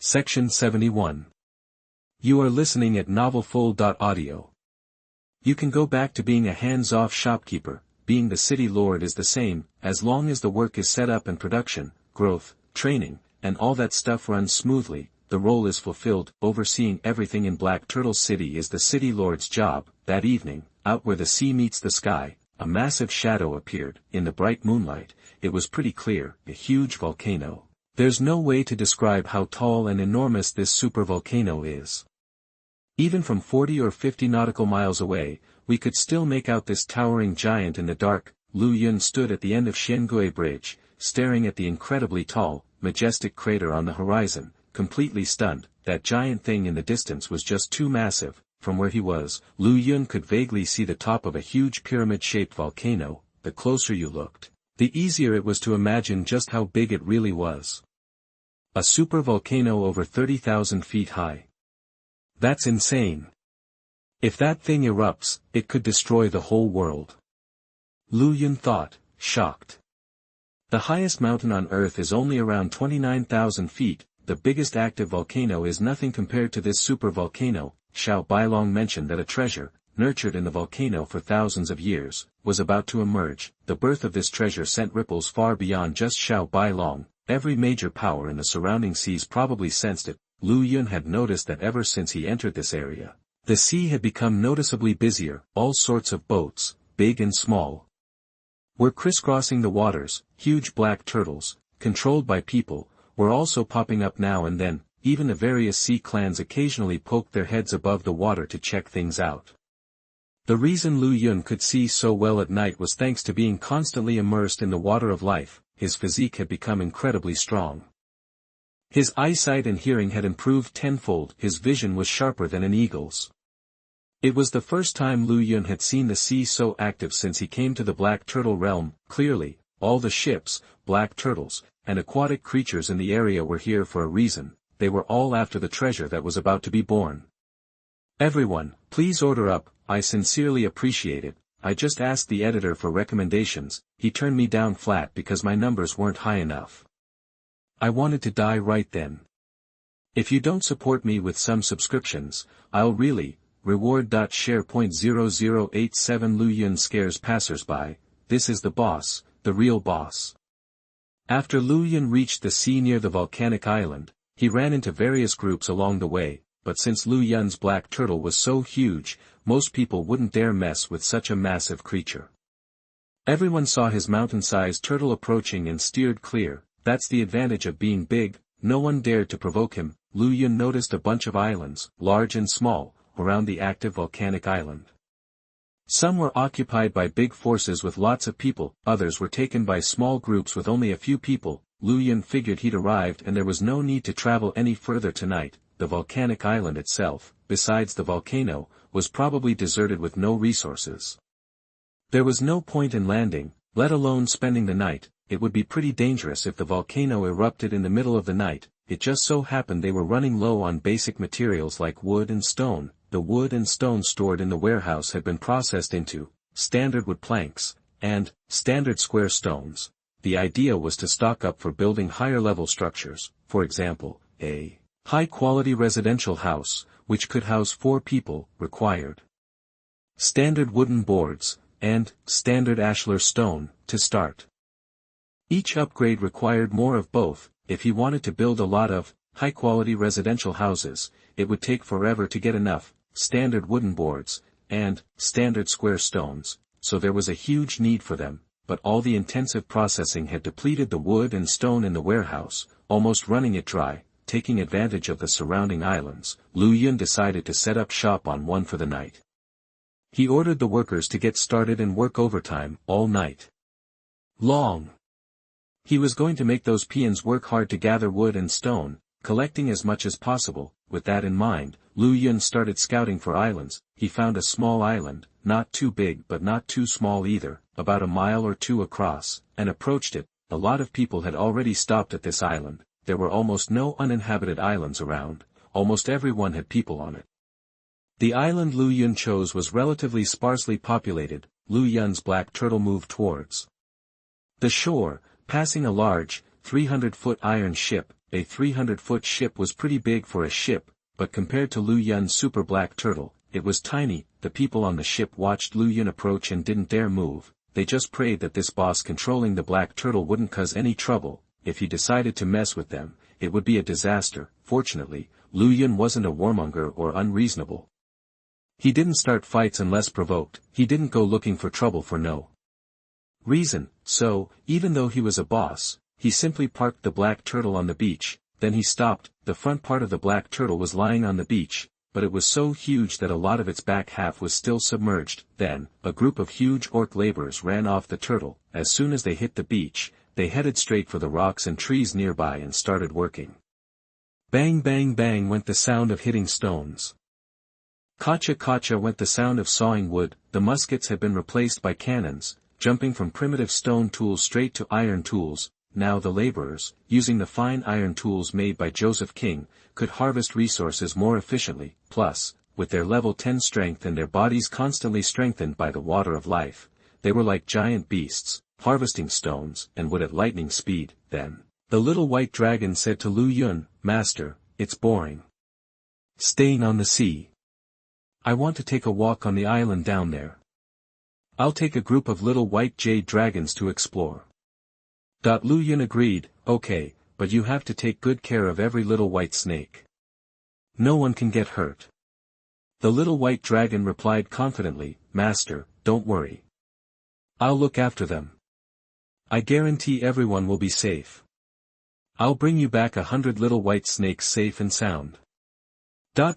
Section 71. You are listening at novelfull.audio. You can go back to being a hands-off shopkeeper. Being the city lord is the same, as long as the work is set up and production, growth, training, and all that stuff runs smoothly, the role is fulfilled. Overseeing everything in Black Turtle City is the city lord's job. That evening, out where the sea meets the sky, a massive shadow appeared. In the bright moonlight, it was pretty clear, a huge volcano. There's no way to describe how tall and enormous this supervolcano is. Even from 40 or 50 nautical miles away, we could still make out this towering giant in the dark. Lu Yun stood at the end of Xiangui Bridge, staring at the incredibly tall, majestic crater on the horizon, completely stunned. That giant thing in the distance was just too massive. From where he was, Lu Yun could vaguely see the top of a huge pyramid-shaped volcano. The closer you looked, the easier it was to imagine just how big it really was. A supervolcano over 30,000 feet high. That's insane. If that thing erupts, it could destroy the whole world. Lu Yun thought, shocked. The highest mountain on Earth is only around 29,000 feet, the biggest active volcano is nothing compared to this supervolcano. Xiao Bailong mentioned that a treasure, nurtured in the volcano for thousands of years, was about to emerge. The birth of this treasure sent ripples far beyond just Xiao Bailong. Every major power in the surrounding seas probably sensed it. Lu Yun had noticed that ever since he entered this area, the sea had become noticeably busier. All sorts of boats, big and small, were crisscrossing the waters. Huge black turtles, controlled by people, were also popping up now and then. Even the various sea clans occasionally poked their heads above the water to check things out. The reason Lu Yun could see so well at night was thanks to being constantly immersed in the water of life. His physique had become incredibly strong. His eyesight and hearing had improved tenfold. His vision was sharper than an eagle's. It was the first time Lu Yun had seen the sea so active since he came to the Black Turtle realm. Clearly, all the ships, black turtles, and aquatic creatures in the area were here for a reason. They were all after the treasure that was about to be born. Everyone, please order up. I sincerely appreciate it. I just asked the editor for recommendations. He turned me down flat because my numbers weren't high enough. I wanted to die right then. If you don't support me with some subscriptions, I'll really. Reward.share. 0087 Lu Yun scares passersby. This is the boss, the real boss. After Lu Yun reached the sea near the volcanic island, he ran into various groups along the way, but since Lu Yun's black turtle was so huge, most people wouldn't dare mess with such a massive creature. Everyone saw his mountain-sized turtle approaching and steered clear. That's the advantage of being big. No one dared to provoke him. Lu Yun noticed a bunch of islands, large and small, around the active volcanic island. Some were occupied by big forces with lots of people, others were taken by small groups with only a few people. Lu Yun figured he'd arrived and there was no need to travel any further tonight. The volcanic island itself, besides the volcano, was probably deserted with no resources. There was no point in landing, let alone spending the night. It would be pretty dangerous if the volcano erupted in the middle of the night. It just so happened they were running low on basic materials like wood and stone. The wood and stone stored in the warehouse had been processed into standard wood planks and standard square stones. The idea was to stock up for building higher-level structures, for example, a high-quality residential house, which could house 4 people, required standard wooden boards, and standard ashlar stone, to start. Each upgrade required more of both. If he wanted to build a lot of high-quality residential houses, it would take forever to get enough standard wooden boards and standard square stones, so there was a huge need for them. But all the intensive processing had depleted the wood and stone in the warehouse, almost running it dry. Taking advantage of the surrounding islands, Lu Yun decided to set up shop on one for the night. He ordered the workers to get started and work overtime all night long. He was going to make those peons work hard to gather wood and stone, collecting as much as possible. With that in mind, Lu Yun started scouting for islands. He found a small island, not too big but not too small either, about a mile or two across, and approached it. A lot of people had already stopped at this island. There were almost no uninhabited islands around. Almost everyone had people on it. The island Lu Yun chose was relatively sparsely populated. Lu Yun's black turtle moved towards the shore, passing a large, 300-foot iron ship. a 300-foot ship was pretty big for a ship, but compared to Lu Yun's super black turtle, it was tiny. The people on the ship watched Lu Yun approach and didn't dare move. They just prayed that this boss controlling the black turtle wouldn't cause any trouble. If he decided to mess with them, it would be a disaster. Fortunately, Lu Yun wasn't a warmonger or unreasonable. He didn't start fights unless provoked. He didn't go looking for trouble for no reason. So, even though he was a boss, he simply parked the black turtle on the beach. Then he stopped. The front part of the black turtle was lying on the beach, but it was so huge that a lot of its back half was still submerged. Then, a group of huge orc laborers ran off the turtle. As soon as they hit the beach, they headed straight for the rocks and trees nearby and started working. Bang bang bang went the sound of hitting stones. Kacha kacha went the sound of sawing wood. The muskets had been replaced by cannons, jumping from primitive stone tools straight to iron tools. Now the laborers, using the fine iron tools made by Joseph King, could harvest resources more efficiently. Plus, with their level 10 strength and their bodies constantly strengthened by the water of life, they were like giant beasts, harvesting stones and wood at lightning speed. Then, the little white dragon said to Lu Yun, "Master, it's boring staying on the sea. I want to take a walk on the island down there. I'll take a group of little white jade dragons to explore." Lu Yun agreed, "Okay, but you have to take good care of every little white snake. No one can get hurt." The little white dragon replied confidently, "Master, don't worry. I'll look after them. I guarantee everyone will be safe. I'll bring you back 100 little white snakes safe and sound."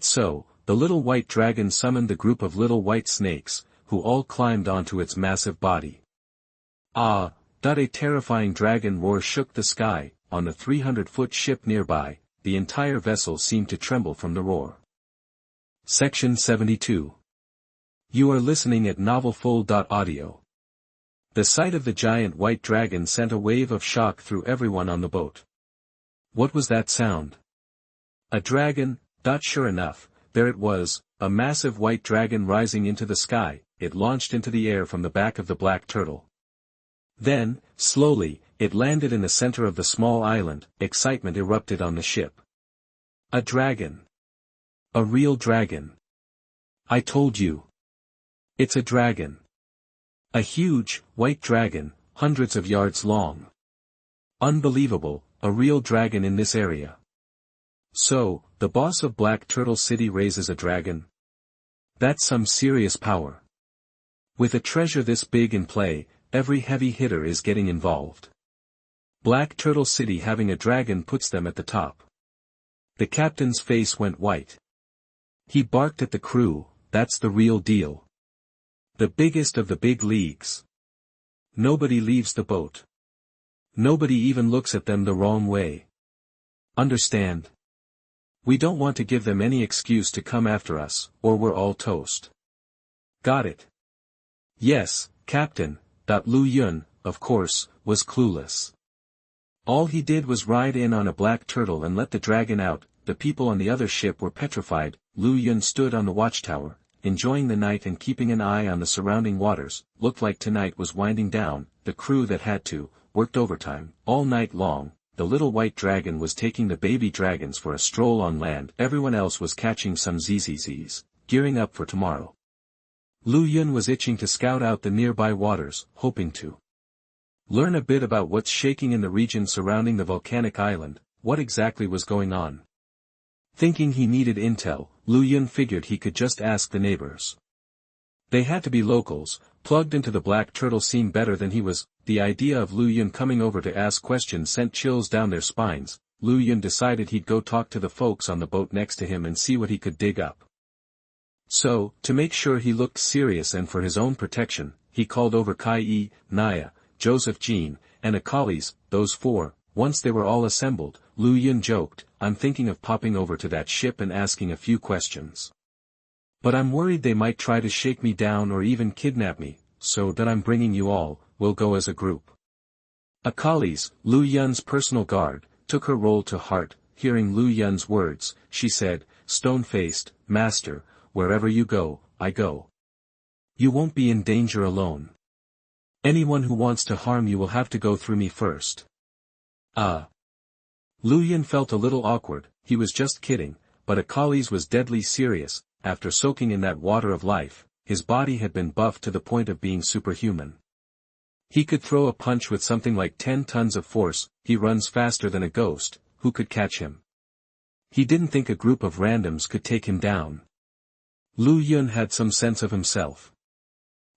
So, the little white dragon summoned the group of little white snakes, who all climbed onto its massive body. A terrifying dragon roar shook the sky. On the 300-foot ship nearby, the entire vessel seemed to tremble from the roar. Section 72. You are listening at novelfull.audio. The sight of the giant white dragon sent a wave of shock through everyone on the boat. What was that sound? A dragon? Sure enough, there it was, a massive white dragon rising into the sky. It launched into the air from the back of the black turtle. Then, slowly, it landed in the center of the small island. Excitement erupted on the ship. A dragon. A real dragon. I told you. It's a dragon. A huge, white dragon, hundreds of yards long. Unbelievable, a real dragon in this area. So, the boss of Black Turtle City raises a dragon? That's some serious power. With a treasure this big in play, every heavy hitter is getting involved. Black Turtle City having a dragon puts them at the top. The captain's face went white. He barked at the crew, "That's the real deal. The biggest of the big leagues. Nobody leaves the boat. Nobody even looks at them the wrong way. Understand? We don't want to give them any excuse to come after us, or we're all toast." "Got it." "Yes, Captain." Lu Yun, of course, was clueless. All he did was ride in on a black turtle and let the dragon out. The people on the other ship were petrified. Lu Yun stood on the watchtower, enjoying the night and keeping an eye on the surrounding waters. Looked like tonight was winding down. The crew that had to, worked overtime, all night long. The little white dragon was taking the baby dragons for a stroll on land. Everyone else was catching some ZZZs, gearing up for tomorrow. Lu Yun was itching to scout out the nearby waters, hoping to learn a bit about what's shaking in the region surrounding the volcanic island. What exactly was going on? Thinking he needed intel, Lu Yun figured he could just ask the neighbors. They had to be locals, plugged into the black turtle scene better than he was. The idea of Lu Yun coming over to ask questions sent chills down their spines. Lu Yun decided he'd go talk to the folks on the boat next to him and see what he could dig up. So, to make sure he looked serious and for his own protection, he called over Kai, Naya, Joseph Jean, and Akalis, those four. Once they were all assembled, Lu Yun joked, "I'm thinking of popping over to that ship and asking a few questions. But I'm worried they might try to shake me down or even kidnap me, so that I'm bringing you all. We'll go as a group." Akalis, Lu Yun's personal guard, took her role to heart. Hearing Lu Yun's words, she said, stone-faced, "Master, wherever you go, I go. You won't be in danger alone. Anyone who wants to harm you will have to go through me first." Lu Yun felt a little awkward. He was just kidding, but Akali's was deadly serious. After soaking in that water of life, his body had been buffed to the point of being superhuman. He could throw a punch with something like 10 tons of force. He runs faster than a ghost. Who could catch him? He didn't think a group of randoms could take him down. Lu Yun had some sense of himself.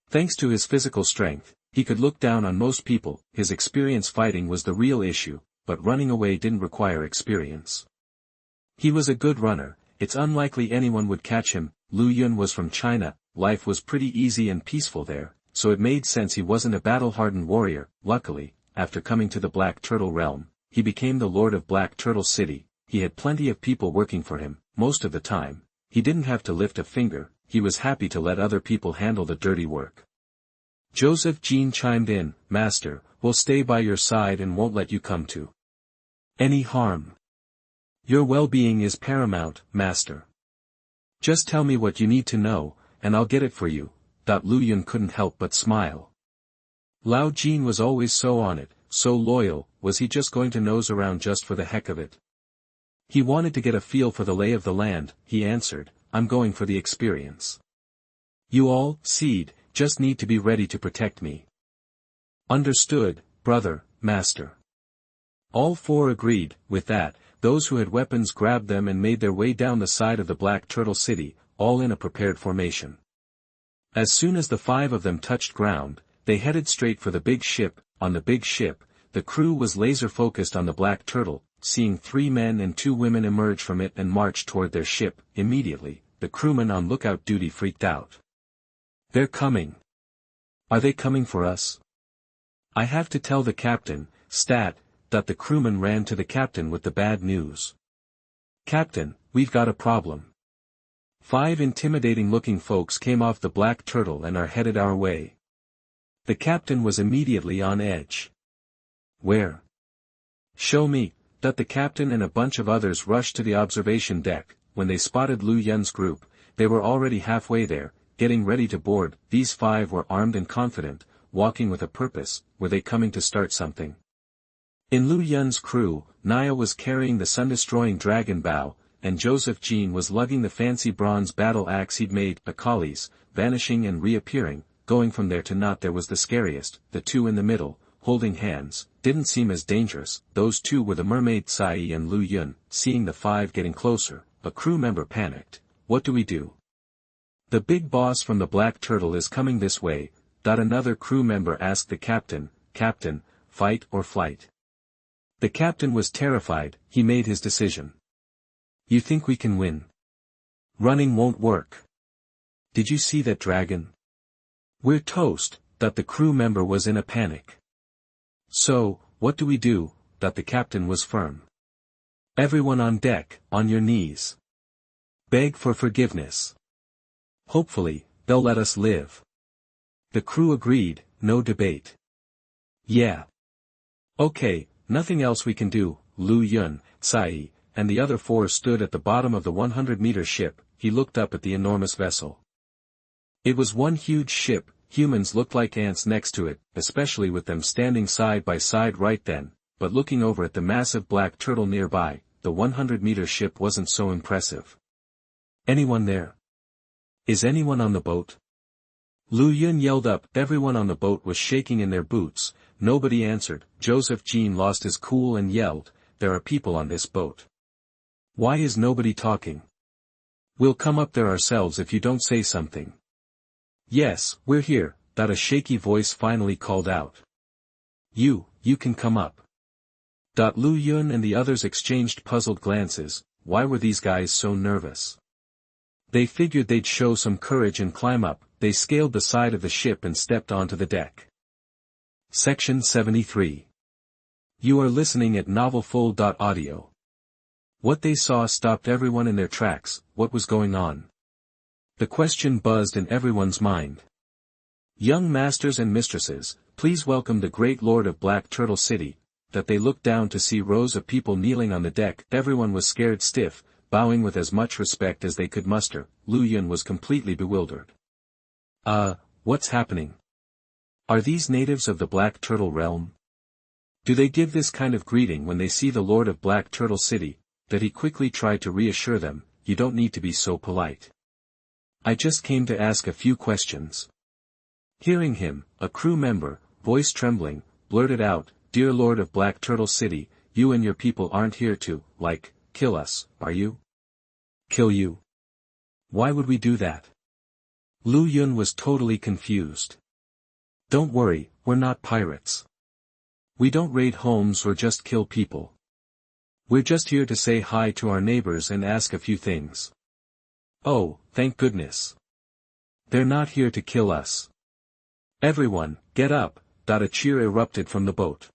Thanks to his physical strength, he could look down on most people. His experience fighting was the real issue, but running away didn't require experience. He was a good runner. It's unlikely anyone would catch him. Lu Yun was from China. Life was pretty easy and peaceful there, so it made sense he wasn't a battle-hardened warrior. Luckily, after coming to the Black Turtle realm, he became the Lord of Black Turtle City. He had plenty of people working for him. Most of the time, he didn't have to lift a finger. He was happy to let other people handle the dirty work. Joseph Jean chimed in, "Master, we'll stay by your side and won't let you come to any harm. Your well-being is paramount, Master. Just tell me what you need to know, and I'll get it for you." Lu Yun couldn't help but smile. Lao Jin was always so on it, so loyal. Was he just going to nose around just for the heck of it? He wanted to get a feel for the lay of the land. He answered, "I'm going for the experience. You all, Seed, just need to be ready to protect me." "Understood, brother, Master." All four agreed. With that, those who had weapons grabbed them and made their way down the side of the Black Turtle City, all in a prepared formation. As soon as the 5 of them touched ground, they headed straight for the big ship. On the big ship, the crew was laser-focused on the Black Turtle. Seeing 3 men and 2 women emerge from it and march toward their ship, immediately, the crewmen on lookout duty freaked out. "They're coming. Are they coming for us? I have to tell the captain, stat," that the crewman ran to the captain with the bad news. "Captain, we've got a problem. 5 intimidating-looking folks came off the Black Turtle and are headed our way." The captain was immediately on edge. "Where? Show me." That the captain and a bunch of others rushed to the observation deck. When they spotted Lu Yun's group, they were already halfway there, getting ready to board. These 5 were armed and confident, walking with a purpose. Were they coming to start something? In Lu Yun's crew, Naya was carrying the sun-destroying dragon bow, and Joseph Jean was lugging the fancy bronze battle axe he'd made. Akali's, vanishing and reappearing, going from there to not there was the scariest. The 2 in the middle, holding hands, didn't seem as dangerous. Those 2 were the mermaid Sai and Lu Yun. Seeing the 5 getting closer, a crew member panicked. "What do we do?" "The big boss from the Black Turtle is coming this way." Another crew member asked the captain, "Captain, fight or flight?" The captain was terrified. He made his decision. "You think we can win? Running won't work. Did you see that dragon? We're toast." The crew member was in a panic. "So, what do we do?" The captain was firm. "Everyone on deck, on your knees. Beg for forgiveness. Hopefully, they'll let us live." The crew agreed, no debate. "Yeah. Okay, nothing else we can do." Lu Yun, Sai, and the other 4 stood at the bottom of the 100-meter ship. He looked up at the enormous vessel. It was one huge ship. Humans looked like ants next to it, especially with them standing side by side right then, but looking over at the massive Black Turtle nearby, the 100-meter ship wasn't so impressive. "Anyone there? Is anyone on the boat?" Lu Yun yelled up. Everyone on the boat was shaking in their boots. Nobody answered. Joseph Jean lost his cool and yelled, "There are people on this boat. Why is nobody talking? We'll come up there ourselves if you don't say something." "Yes, we're here," a shaky voice finally called out. You can come up." Lu Yun and the others exchanged puzzled glances. Why were these guys so nervous? They figured they'd show some courage and climb up. They scaled the side of the ship and stepped onto the deck. Section 73. You are listening at novelfull.audio. What they saw stopped everyone in their tracks. What was going on? The question buzzed in everyone's mind. "Young masters and mistresses, please welcome the great lord of Black Turtle City." They looked down to see rows of people kneeling on the deck. Everyone was scared stiff, bowing with as much respect as they could muster. Lu Yun was completely bewildered. What's happening? Are these natives of the Black Turtle realm? Do they give this kind of greeting when they see the Lord of Black Turtle City? That he quickly tried to reassure them, you don't need to be so polite. I just came to ask a few questions. Hearing him, a crew member, voice trembling, blurted out, Dear Lord of Black Turtle City, you and your people aren't here to, kill us, are you? Kill you? Why would we do that? Lu Yun was totally confused. Don't worry, we're not pirates. We don't raid homes or just kill people. We're just here to say hi to our neighbors and ask a few things. Oh, thank goodness. They're not here to kill us. Everyone, get up, a cheer erupted from the boat.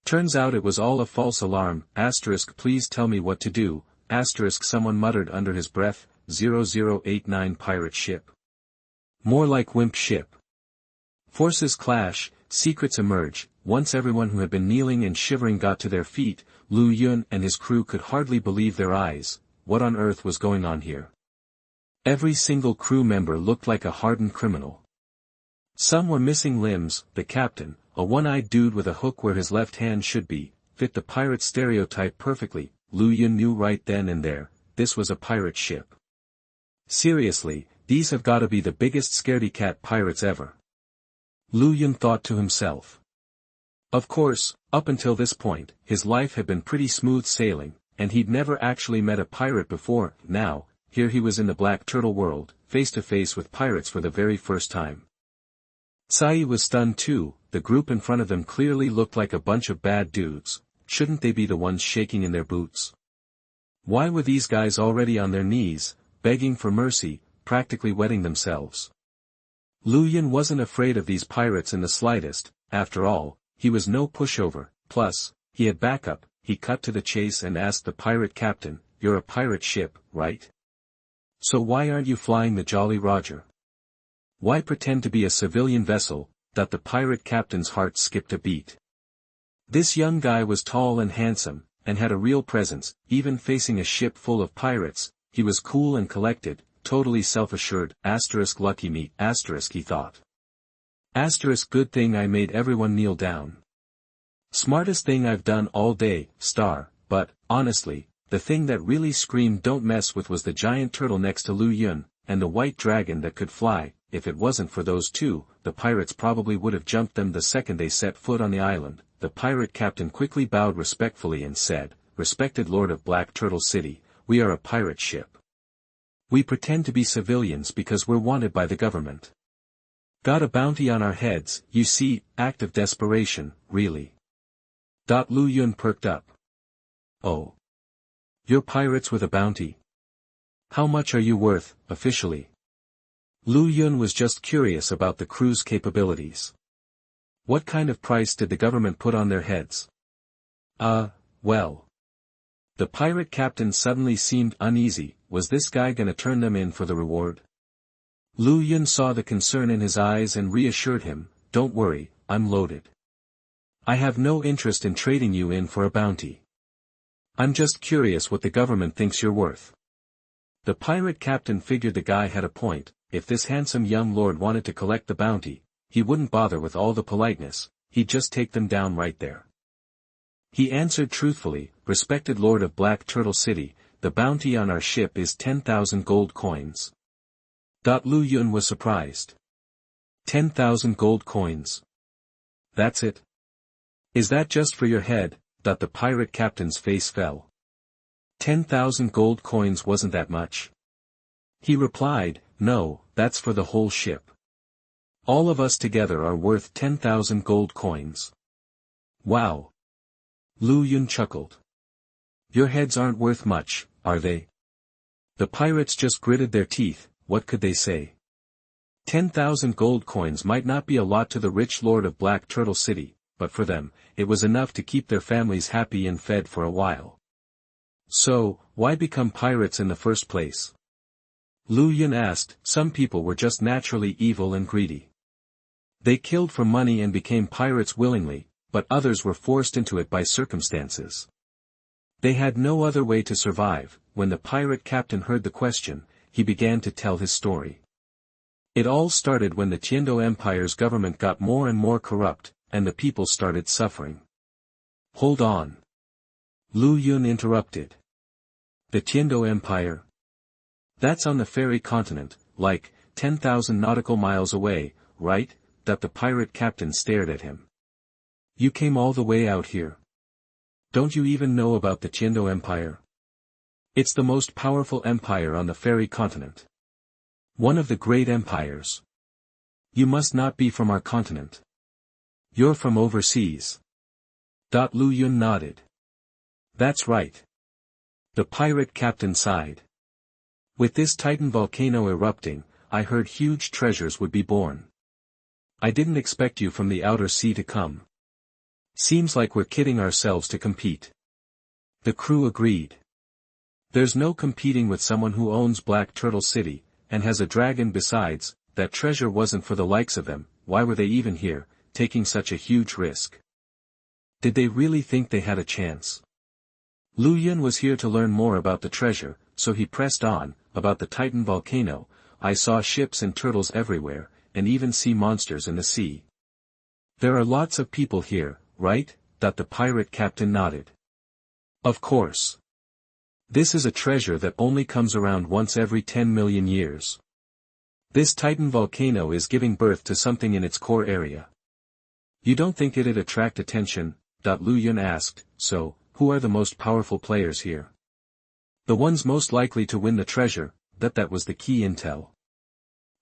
Turns out it was all a false alarm, please tell me what to do, someone muttered under his breath, 0089 pirate ship. More like wimp ship. Forces clash, secrets emerge. Once everyone who had been kneeling and shivering got to their feet, Lu Yun and his crew could hardly believe their eyes. What on earth was going on here? Every single crew member looked like a hardened criminal. Some were missing limbs. The captain, a one-eyed dude with a hook where his left hand should be, fit the pirate stereotype perfectly. Lu Yun knew right then and there, this was a pirate ship. Seriously, these have gotta be the biggest scaredy-cat pirates ever. Lu Yun thought to himself. Of course, up until this point, his life had been pretty smooth sailing, and he'd never actually met a pirate before. Now, here he was in the Black Turtle world, face to face with pirates for the very first time. Sai was stunned too. The group in front of them clearly looked like a bunch of bad dudes. Shouldn't they be the ones shaking in their boots? Why were these guys already on their knees, begging for mercy, practically wetting themselves? Lu Yun wasn't afraid of these pirates in the slightest. After all, he was no pushover. Plus, he had backup. He cut to the chase and asked the pirate captain, You're a pirate ship, right? So why aren't you flying the Jolly Roger? Why pretend to be a civilian vessel? The pirate captain's heart skipped a beat. This young guy was tall and handsome, and had a real presence. Even facing a ship full of pirates, he was cool and collected, totally self-assured. Lucky me, he thought. Good thing I made everyone kneel down. Smartest thing I've done all day, but, honestly, the thing that really screamed don't mess with was the giant turtle next to Lu Yun, and the white dragon that could fly. If it wasn't for those two, the pirates probably would have jumped them the second they set foot on the island. The pirate captain quickly bowed respectfully and said, Respected Lord of Black Turtle City, we are a pirate ship. We pretend to be civilians because we're wanted by the government. Got a bounty on our heads, you see, act of desperation, really. Lu Yun perked up. Oh. You're pirates with a bounty? How much are you worth, officially? Lu Yun was just curious about the crew's capabilities. What kind of price did the government put on their heads? Well. The pirate captain suddenly seemed uneasy. Was this guy gonna turn them in for the reward? Lu Yun saw the concern in his eyes and reassured him, Don't worry, I'm loaded. I have no interest in trading you in for a bounty. I'm just curious what the government thinks you're worth. The pirate captain figured the guy had a point. If this handsome young lord wanted to collect the bounty, he wouldn't bother with all the politeness, he'd just take them down right there. He answered truthfully, Respected Lord of Black Turtle City, the bounty on our ship is 10,000 gold coins. Lu Yun was surprised. 10,000 gold coins. That's it? Is that just for your head? The pirate captain's face fell. 10,000 gold coins wasn't that much. He replied, No, that's for the whole ship. All of us together are worth 10,000 gold coins. Wow. Lu Yun chuckled. Your heads aren't worth much, are they? The pirates just gritted their teeth. What could they say? 10,000 gold coins might not be a lot to the rich lord of Black Turtle City, but for them, it was enough to keep their families happy and fed for a while. So, why become pirates in the first place? Lu Yun asked. Some people were just naturally evil and greedy. They killed for money and became pirates willingly, but others were forced into it by circumstances. They had no other way to survive. When the pirate captain heard the question, he began to tell his story. It all started when the Tiendo Empire's government got more and more corrupt, and the people started suffering. Hold on. Lu Yun interrupted. The Tiendo Empire? That's on the fairy continent, like, 10,000 nautical miles away, right? That the pirate captain stared at him. You came all the way out here. Don't you even know about the Tiendo Empire? It's the most powerful empire on the fairy continent. One of the great empires. You must not be from our continent. You're from overseas. Lu Yun nodded. That's right. The pirate captain sighed. With this Titan volcano erupting, I heard huge treasures would be born. I didn't expect you from the outer sea to come. Seems like we're kidding ourselves to compete. The crew agreed. There's no competing with someone who owns Black Turtle City, and has a dragon besides. That treasure wasn't for the likes of them. Why were they even here, taking such a huge risk? Did they really think they had a chance? Lu Yun was here to learn more about the treasure, so he pressed on. About the Titan volcano, I saw ships and turtles everywhere, and even sea monsters in the sea. There are lots of people here, right? The pirate captain nodded. Of course. This is a treasure that only comes around once every 10 million years. This Titan volcano is giving birth to something in its core area. You don't think it'd attract attention? Lu Yun asked. So, who are the most powerful players here? The ones most likely to win the treasure. That was the key intel.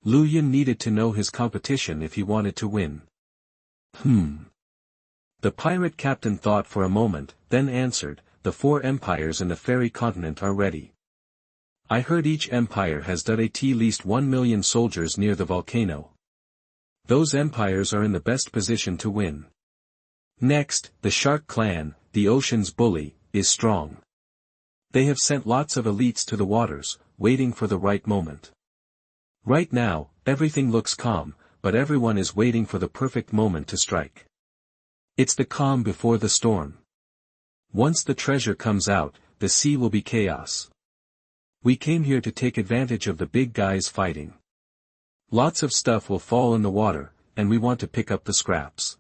Lu Yun needed to know his competition if he wanted to win. The pirate captain thought for a moment, then answered, the 4 empires in the fairy continent are ready. I heard each empire has at least 1 million soldiers near the volcano. Those empires are in the best position to win. Next, the Shark Clan, the ocean's bully, is strong. They have sent lots of elites to the waters, waiting for the right moment. Right now, everything looks calm, but everyone is waiting for the perfect moment to strike. It's the calm before the storm. Once the treasure comes out, the sea will be chaos. We came here to take advantage of the big guys fighting. Lots of stuff will fall in the water, and we want to pick up the scraps.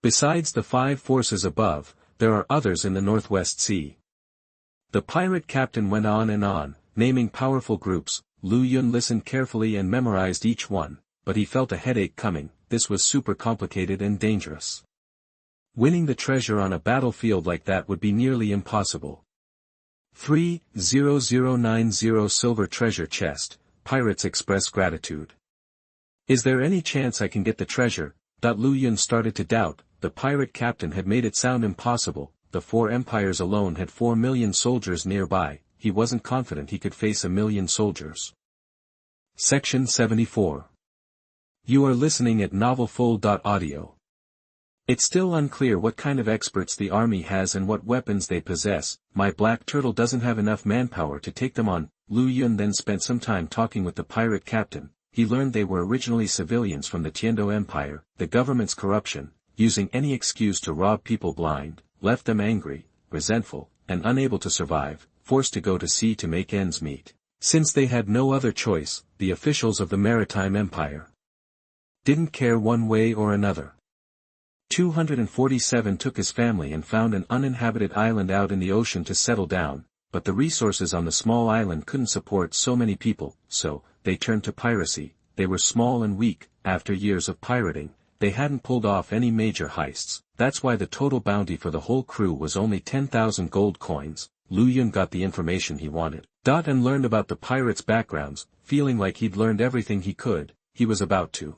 Besides the 5 forces above, there are others in the Northwest Sea. The pirate captain went on and on, naming powerful groups. Lu Yun listened carefully and memorized each one, but he felt a headache coming. This was super complicated and dangerous. Winning the treasure on a battlefield like that would be nearly impossible. 30090 silver treasure chest, pirates express gratitude. Is there any chance I can get the treasure? Lu Yun started to doubt. The pirate captain had made it sound impossible. The 4 empires alone had 4 million soldiers nearby. He wasn't confident he could face 1 million soldiers. Section 74. You are listening at novelfull.audio. It's still unclear what kind of experts the army has and what weapons they possess. My black turtle doesn't have enough manpower to take them on. Lu Yun then spent some time talking with the pirate captain. He learned they were originally civilians from the Tiendo Empire. The government's corruption, using any excuse to rob people blind, left them angry, resentful, and unable to survive, forced to go to sea to make ends meet. Since they had no other choice, the officials of the Maritime Empire didn't care one way or another. 247 took his family and found an uninhabited island out in the ocean to settle down, but the resources on the small island couldn't support so many people, so they turned to piracy. They were small and weak. After years of pirating, they hadn't pulled off any major heists. That's why the total bounty for the whole crew was only 10,000 gold coins. Lu Yun got the information he wanted. And learned about the pirates' backgrounds. Feeling like he'd learned everything he could, he was about to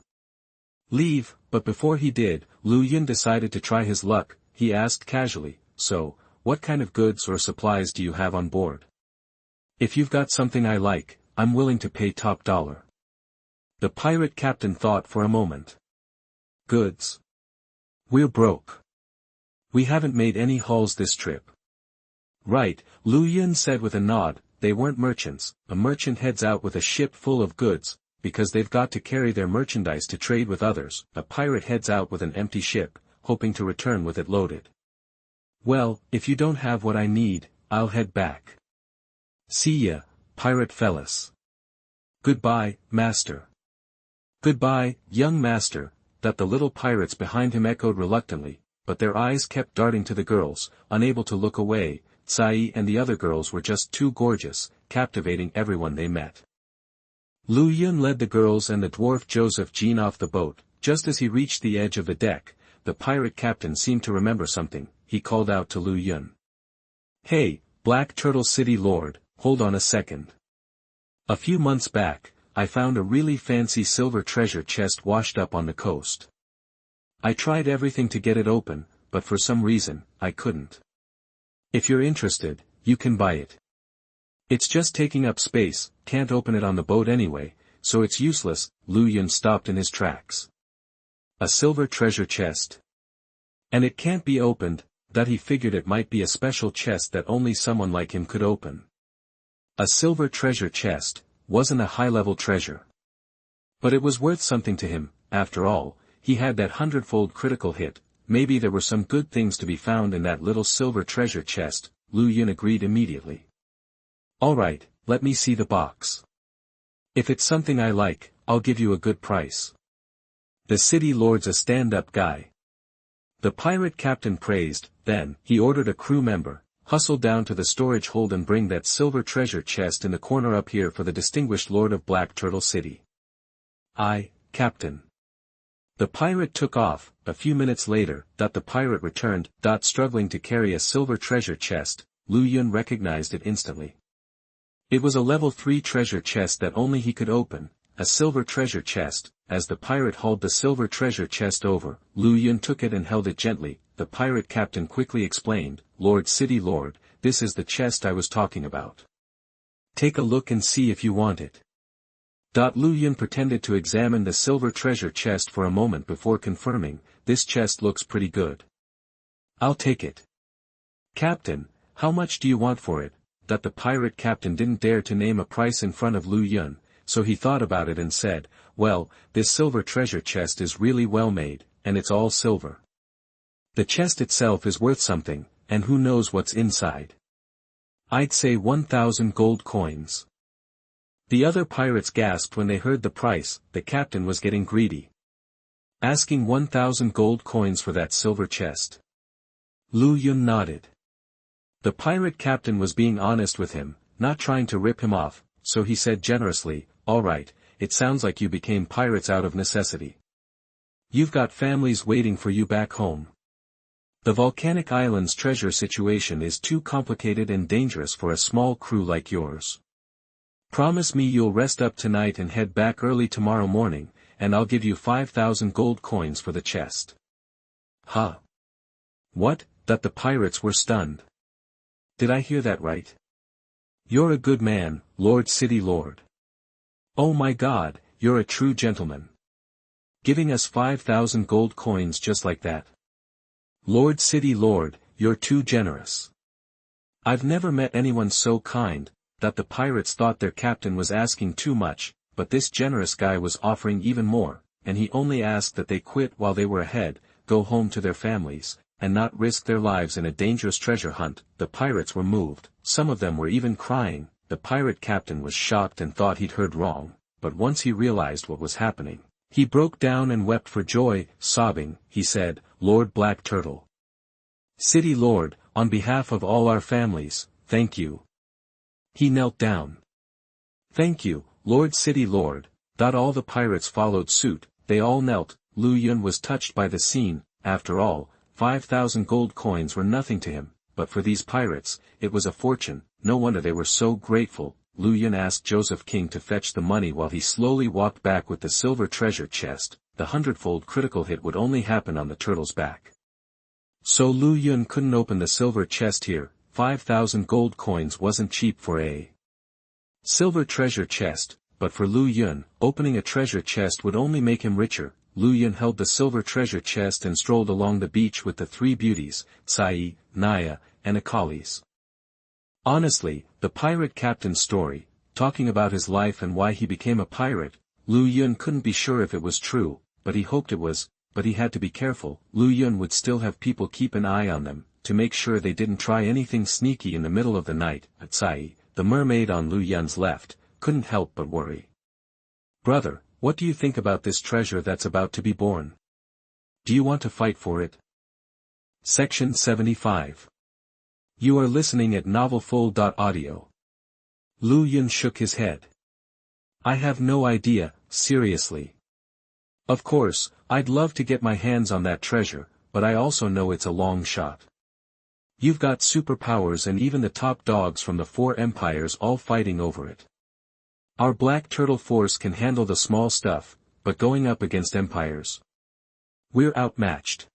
leave, but before he did, Lu Yun decided to try his luck. He asked casually, so, what kind of goods or supplies do you have on board? If you've got something I like, I'm willing to pay top dollar. The pirate captain thought for a moment. Goods? We're broke. We haven't made any hauls this trip. Right, Lu Yun said with a nod. They weren't merchants. A merchant heads out with a ship full of goods, because they've got to carry their merchandise to trade with others. A pirate heads out with an empty ship, hoping to return with it loaded. Well, if you don't have what I need, I'll head back. See ya, pirate fellas. Goodbye, master. Goodbye, young master. That the little pirates behind him echoed reluctantly, but their eyes kept darting to the girls, unable to look away. Tsai and the other girls were just too gorgeous, captivating everyone they met. Lu Yun led the girls and the dwarf Joseph Jean off the boat. Just as he reached the edge of the deck, the pirate captain seemed to remember something. He called out to Lu Yun. "Hey, Black Turtle City Lord, hold on a second. A few months back, I found a really fancy silver treasure chest washed up on the coast. I tried everything to get it open, but for some reason, I couldn't. If you're interested, you can buy it. It's just taking up space, can't open it on the boat anyway, so it's useless." Lu Yun stopped in his tracks. A silver treasure chest. And it can't be opened, that he figured it might be a special chest that only someone like him could open. A silver treasure chest, wasn't a high-level treasure. But it was worth something to him. After all, he had that 100-fold critical hit. Maybe there were some good things to be found in that little silver treasure chest. Lu Yun agreed immediately. "Alright, let me see the box. If it's something I like, I'll give you a good price." The city lord's a stand-up guy. The pirate captain praised. Then, he ordered a crew member, "Hustle down to the storage hold and bring that silver treasure chest in the corner up here for the distinguished lord of Black Turtle City." "Aye, Captain." The pirate took off. A few minutes later, the pirate returned, struggling to carry a silver treasure chest. Lu Yun recognized it instantly. It was a level 3 treasure chest that only he could open, a silver treasure chest. As the pirate hauled the silver treasure chest over, Lu Yun took it and held it gently. The pirate captain quickly explained, "Lord City Lord, this is the chest I was talking about. Take a look and see if you want it." Lu Yun pretended to examine the silver treasure chest for a moment before confirming, "This chest looks pretty good. I'll take it." "Captain, how much do you want for it?" The pirate captain didn't dare to name a price in front of Lu Yun, so he thought about it and said, "Well, this silver treasure chest is really well made, and it's all silver. The chest itself is worth something, and who knows what's inside. I'd say 1,000 gold coins." The other pirates gasped when they heard the price. The captain was getting greedy. Asking 1,000 gold coins for that silver chest. Lu Yun nodded. The pirate captain was being honest with him, not trying to rip him off, so he said generously, "Alright, it sounds like you became pirates out of necessity. You've got families waiting for you back home. The volcanic island's treasure situation is too complicated and dangerous for a small crew like yours. Promise me you'll rest up tonight and head back early tomorrow morning, and I'll give you 5,000 gold coins for the chest." "Huh? What?" The pirates were stunned. "Did I hear that right? You're a good man, Lord City Lord. Oh my God, you're a true gentleman. Giving us 5,000 gold coins just like that. Lord City Lord, you're too generous. I've never met anyone so kind." The pirates thought their captain was asking too much, but this generous guy was offering even more, and he only asked that they quit while they were ahead, go home to their families, and not risk their lives in a dangerous treasure hunt. The pirates were moved, some of them were even crying. The pirate captain was shocked and thought he'd heard wrong, but once he realized what was happening, he broke down and wept for joy. Sobbing, he said, "Lord Black Turtle City Lord, on behalf of all our families, thank you." He knelt down. "Thank you, Lord City Lord." All the pirates followed suit. They all knelt. Lu Yun was touched by the scene. After all, 5,000 gold coins were nothing to him, but for these pirates, it was a fortune. No wonder they were so grateful. Lu Yun asked Joseph King to fetch the money while he slowly walked back with the silver treasure chest. The 100-fold critical hit would only happen on the turtle's back. So Lu Yun couldn't open the silver chest here. 5,000 gold coins wasn't cheap for a silver treasure chest, but for Lu Yun, opening a treasure chest would only make him richer. Lu Yun held the silver treasure chest and strolled along the beach with the three beauties, Tsai, Naya, and Akalis. Honestly, the pirate captain's story, talking about his life and why he became a pirate, Lu Yun couldn't be sure if it was true, but he hoped it was, but he had to be careful. Lu Yun would still have people keep an eye on them, to make sure they didn't try anything sneaky in the middle of the night. Tsai, the mermaid on Lu Yun's left, couldn't help but worry. "Brother, what do you think about this treasure that's about to be born? Do you want to fight for it?" Section 75. You are listening at novelfull.audio. Lu Yun shook his head. I have no idea, seriously. Of course, I'd love to get my hands on that treasure, but I also know it's a long shot. You've got superpowers and even the top dogs from the 4 empires all fighting over it. Our black turtle force can handle the small stuff, but going up against empires, we're outmatched.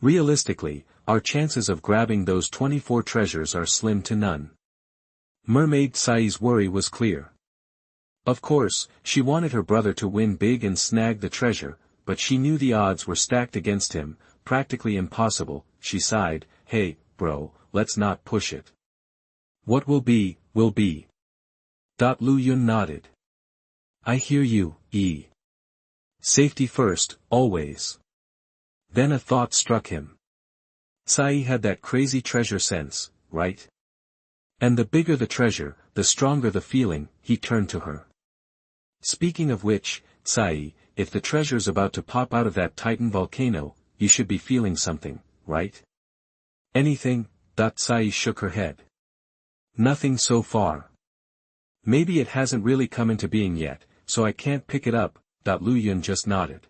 Realistically, our chances of grabbing those 24 treasures are slim to none. Mermaid Sai's worry was clear. Of course, she wanted her brother to win big and snag the treasure, but she knew the odds were stacked against him, practically impossible. She sighed, hey, bro, let's not push it. What will be, will be. Lu Yun nodded. I hear you, E. Safety first, always. Then a thought struck him. Sai had that crazy treasure sense, right? And the bigger the treasure, the stronger the feeling. He turned to her. Speaking of which, Sai, if the treasure's about to pop out of that Titan volcano, you should be feeling something, right? Anything? Sai shook her head. Nothing so far. Maybe it hasn't really come into being yet, so I can't pick it up. Lu Yun just nodded.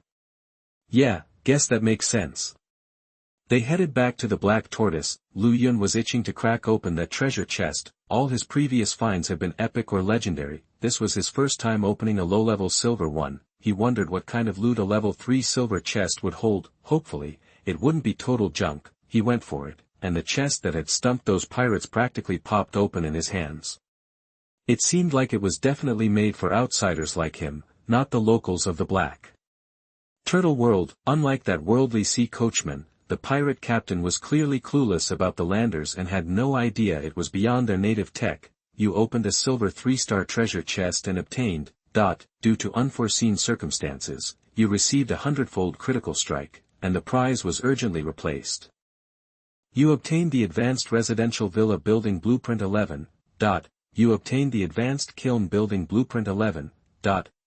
Yeah, guess that makes sense. They headed back to the Black Tortoise. Lu Yun was itching to crack open that treasure chest. All his previous finds had been epic or legendary. This was his first time opening a low-level silver one. He wondered what kind of loot a level 3 silver chest would hold. Hopefully, it wouldn't be total junk. He went for it, and the chest that had stumped those pirates practically popped open in his hands. It seemed like it was definitely made for outsiders like him, not the locals of the Black Turtle world. Unlike that worldly sea coachman, the pirate captain was clearly clueless about the landers and had no idea it was beyond their native tech. You opened a silver 3-star treasure chest and obtained, due to unforeseen circumstances, you received a 100-fold critical strike, and the prize was urgently replaced. You obtained the Advanced Residential Villa Building Blueprint 11, You obtained the Advanced Kiln Building Blueprint 11,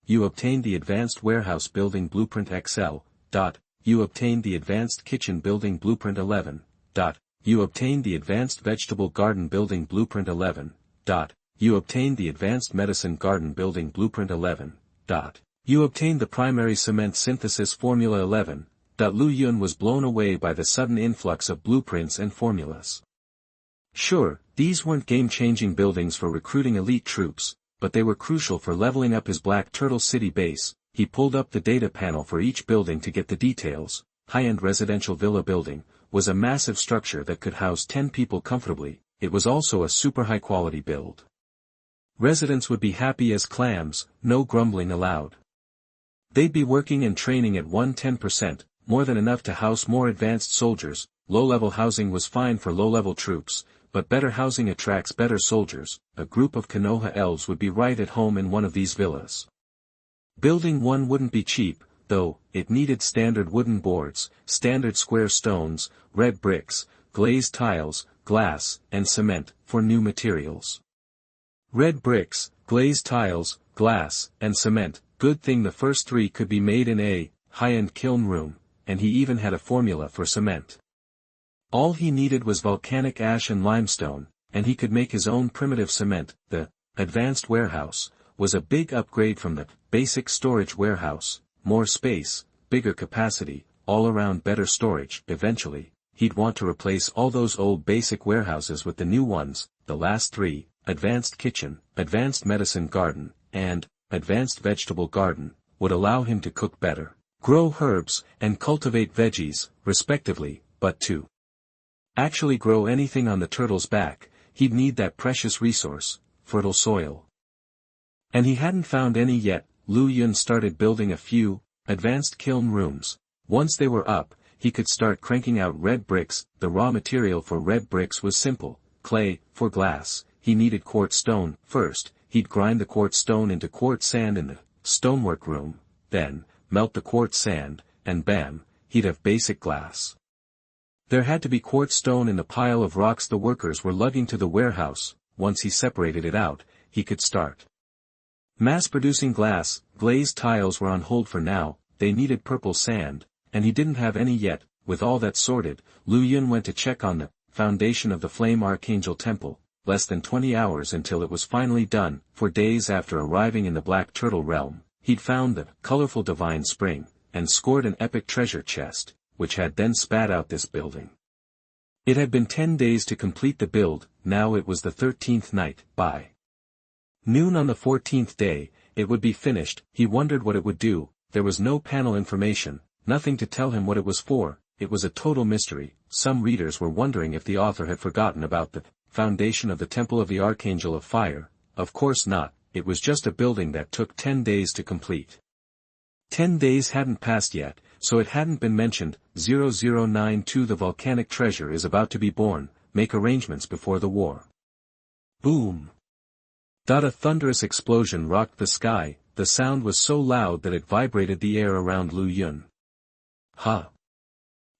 You obtained the Advanced Warehouse Building Blueprint XL, You obtained the Advanced Kitchen Building Blueprint 11, You obtained the Advanced Vegetable Garden Building Blueprint 11, You obtained the Advanced Medicine Garden Building Blueprint 11, You obtained the Primary Cement Synthesis Formula 11. Lu Yun was blown away by the sudden influx of blueprints and formulas. Sure, these weren't game-changing buildings for recruiting elite troops, but they were crucial for leveling up his Black Turtle City base. He pulled up the data panel for each building to get the details. High-end residential villa building was a massive structure that could house 10 people comfortably. It was also a super high-quality build. Residents would be happy as clams, no grumbling allowed. They'd be working and training at 110%, more than enough to house more advanced soldiers. Low-level housing was fine for low-level troops, but better housing attracts better soldiers. A group of Konoha elves would be right at home in one of these villas. Building one wouldn't be cheap, though. It needed standard wooden boards, standard square stones, red bricks, glazed tiles, glass, and cement, for new materials. Red bricks, glazed tiles, glass, and cement. Good thing the first 3 could be made in a high-end kiln room, and he even had a formula for cement. All he needed was volcanic ash and limestone, and he could make his own primitive cement. The Advanced Warehouse was a big upgrade from the basic storage warehouse. More space, bigger capacity, all around better storage. Eventually, he'd want to replace all those old basic warehouses with the new ones. The last 3, Advanced Kitchen, Advanced Medicine Garden, and Advanced Vegetable Garden, would allow him to cook better, grow herbs, and cultivate veggies, respectively. But to actually grow anything on the turtle's back, he'd need that precious resource, fertile soil. And he hadn't found any yet. Lu Yun started building a few advanced kiln rooms. Once they were up, he could start cranking out red bricks. The raw material for red bricks was simple: clay. For glass, he needed quartz stone. First, he'd grind the quartz stone into quartz sand in the stonework room, then melt the quartz sand, and bam, he'd have basic glass. There had to be quartz stone in the pile of rocks the workers were lugging to the warehouse. Once he separated it out, he could start mass-producing glass. Glazed tiles were on hold for now. They needed purple sand, and he didn't have any yet. with all that sorted, Lu Yun went to check on the foundation of the Flame Archangel Temple. Less than 20 hours until it was finally done. For days after arriving in the Black Turtle Realm, he'd found the colorful divine spring, and scored an epic treasure chest, which had then spat out this building. It had been 10 days to complete the build. Now it was the 13th night. By noon on the 14th day, it would be finished. He wondered what it would do. There was no panel information, nothing to tell him what it was for. It was a total mystery. Some readers were wondering if the author had forgotten about the foundation of the Temple of the Archangel of Fire. Of course not, it was just a building that took 10 days to complete. 10 days hadn't passed yet, so it hadn't been mentioned. 0092 The volcanic treasure is about to be born, make arrangements before the war. Boom! A thunderous explosion rocked the sky. The sound was so loud that it vibrated the air around Lu Yun. Huh!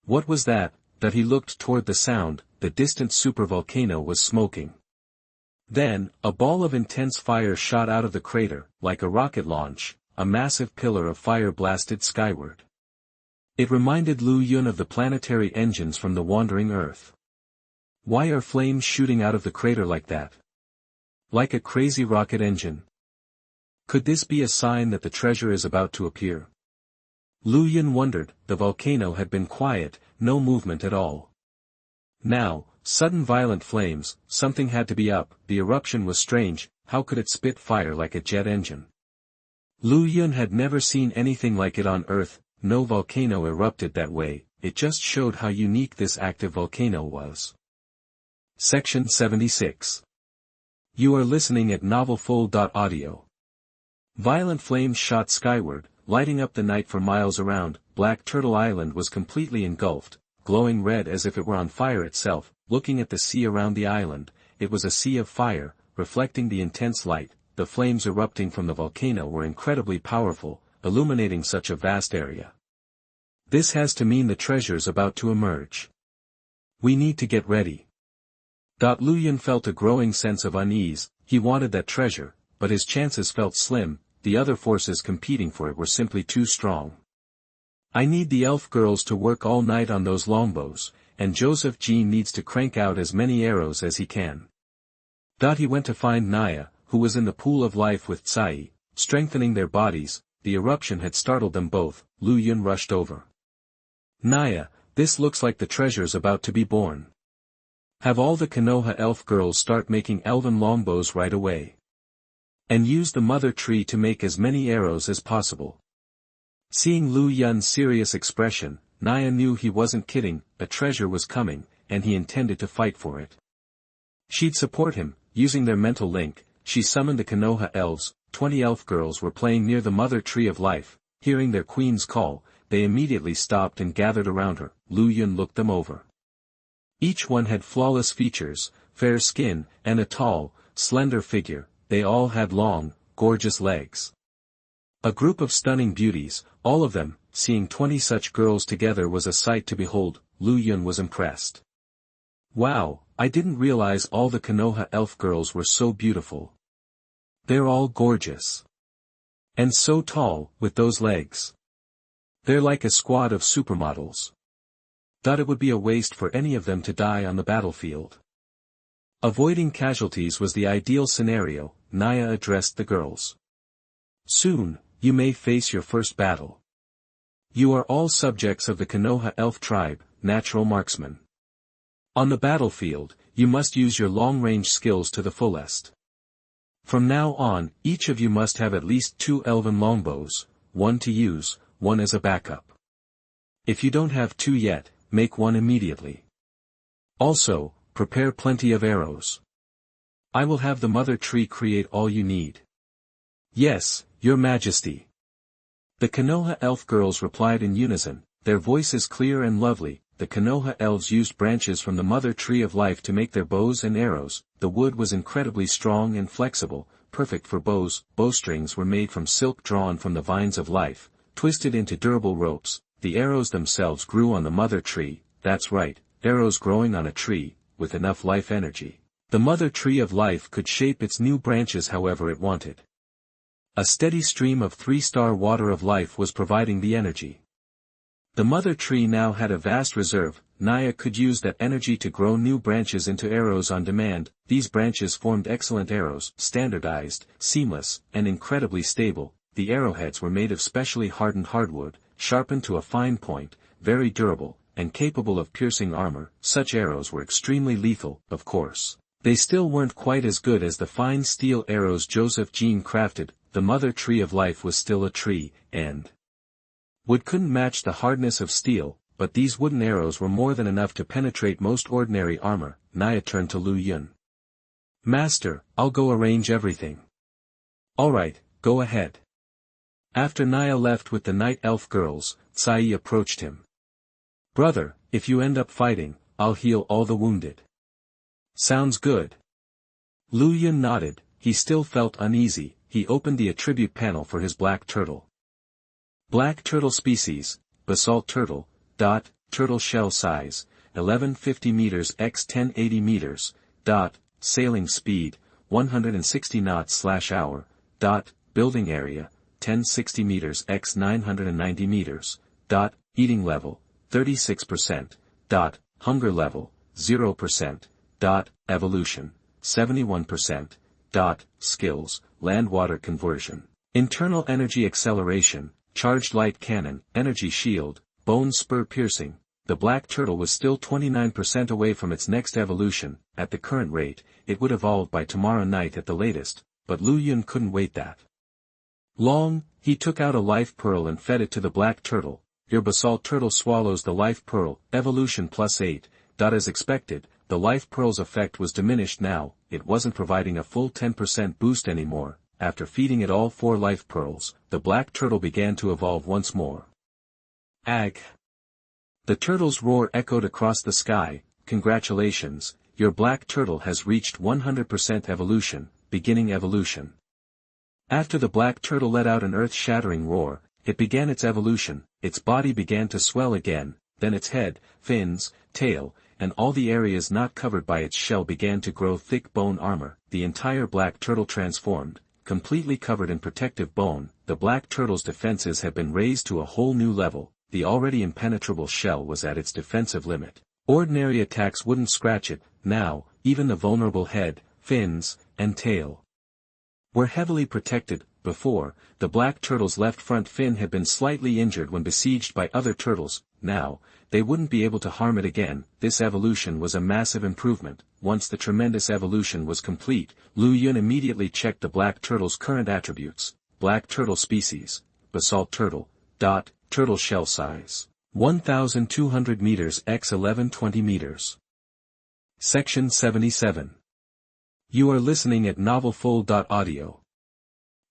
What was that? That he looked toward the sound. The distant supervolcano was smoking. Then, a ball of intense fire shot out of the crater. Like a rocket launch, a massive pillar of fire blasted skyward. It reminded Lu Yun of the planetary engines from the wandering Earth. Why are flames shooting out of the crater like that? Like a crazy rocket engine? Could this be a sign that the treasure is about to appear? Lu Yun wondered. The volcano had been quiet, no movement at all. Now, sudden violent flames. Something had to be up. The eruption was strange. How could it spit fire like a jet engine? Lu Yun had never seen anything like it on Earth. No volcano erupted that way. It just showed how unique this active volcano was. Section 76. You are listening at novelfull.audio. Violent flames shot skyward, lighting up the night for miles around. Black Turtle Island was completely engulfed, glowing red as if it were on fire itself. Looking at the sea around the island, it was a sea of fire, reflecting the intense light. The flames erupting from the volcano were incredibly powerful, illuminating such a vast area. This has to mean the treasure's about to emerge. We need to get ready. Lu Yun felt a growing sense of unease. He wanted that treasure, but his chances felt slim. The other forces competing for it were simply too strong. I need the elf girls to work all night on those longbows, and Joseph Jean needs to crank out as many arrows as he can. He went to find Naya, who was in the pool of life with Tsai, strengthening their bodies. The eruption had startled them both. Lu Yun rushed over. Naya, this looks like the treasure's about to be born. Have all the Konoha elf girls start making elven longbows right away. And use the mother tree to make as many arrows as possible. Seeing Lu Yun's serious expression, Naya knew he wasn't kidding. A treasure was coming, and he intended to fight for it. She'd support him. Using their mental link, she summoned the Konoha elves. 20 elf girls were playing near the mother tree of life. Hearing their queen's call, they immediately stopped and gathered around her. Lu Yun looked them over. Each one had flawless features, fair skin, and a tall, slender figure. They all had long, gorgeous legs. A group of stunning beauties, all of them. Seeing 20 such girls together was a sight to behold. Lu Yun was impressed. Wow, I didn't realize all the Konoha elf girls were so beautiful. They're all gorgeous. And so tall, with those legs. They're like a squad of supermodels. Thought it would be a waste for any of them to die on the battlefield. Avoiding casualties was the ideal scenario. Naya addressed the girls. Soon, you may face your first battle. You are all subjects of the Konoha elf tribe, natural marksmen. On the battlefield, you must use your long-range skills to the fullest. From now on, each of you must have at least 2 elven longbows, one to use, one as a backup. If you don't have 2 yet, make one immediately. Also, prepare plenty of arrows. I will have the mother tree create all you need. Yes, Your Majesty. The Konoha elf girls replied in unison, their voices clear and lovely. The Konoha elves used branches from the mother tree of life to make their bows and arrows. The wood was incredibly strong and flexible, perfect for bows. Bowstrings were made from silk drawn from the vines of life, twisted into durable ropes. The arrows themselves grew on the mother tree. That's right, arrows growing on a tree, with enough life energy. The mother tree of life could shape its new branches however it wanted. A steady stream of 3-star water of life was providing the energy. The mother tree now had a vast reserve. Naya could use that energy to grow new branches into arrows on demand. These branches formed excellent arrows, standardized, seamless, and incredibly stable. The arrowheads were made of specially hardened hardwood, sharpened to a fine point, very durable, and capable of piercing armor. Such arrows were extremely lethal, of course. They still weren't quite as good as the fine steel arrows Joseph Jean crafted. The mother tree of life was still a tree, and wood couldn't match the hardness of steel, but these wooden arrows were more than enough to penetrate most ordinary armor. Naya turned to Lu Yun. Master, I'll go arrange everything. Alright, go ahead. After Naya left with the night elf girls, Sai approached him. Brother, if you end up fighting, I'll heal all the wounded. Sounds good. Lu Yun nodded. He still felt uneasy. He opened the attribute panel for his black turtle. Black turtle species, basalt turtle, dot, turtle shell size, 1150 meters x 1080 meters, dot, sailing speed, 160 knots/hour, dot, building area, 1060 meters x 990 meters, dot, eating level, 36%, dot, hunger level, 0%, dot, evolution, 71%, dot, skills, land-water conversion, internal energy acceleration, charged light cannon, energy shield, bone spur piercing. The black turtle was still 29% away from its next evolution. At the current rate, it would evolve by tomorrow night at the latest, but Lu Yun couldn't wait that long. He took out a life pearl and fed it to the black turtle. Your basalt turtle swallows the life pearl, evolution +8. As expected, the life pearl's effect was diminished now. It wasn't providing a full 10% boost anymore. After feeding it all 4 life pearls, the black turtle began to evolve once more. Ag! The turtle's roar echoed across the sky. Congratulations, your black turtle has reached 100% evolution, beginning evolution. After the black turtle let out an earth-shattering roar, it began its evolution. Its body began to swell again, then its head, fins, tail, and all the areas not covered by its shell began to grow thick bone armor. The entire black turtle transformed. Completely covered in protective bone, the black turtle's defenses had been raised to a whole new level. The already impenetrable shell was at its defensive limit. Ordinary attacks wouldn't scratch it. Now, even the vulnerable head, fins, and tail were heavily protected. Before, the black turtle's left front fin had been slightly injured when besieged by other turtles. Now, they wouldn't be able to harm it again. This evolution was a massive improvement. Once the tremendous evolution was complete, Lu Yun immediately checked the black turtle's current attributes. Black turtle species, basalt turtle, dot, turtle shell size, 1200 meters x 1120 meters. Section 77. You are listening at novelfull.audio.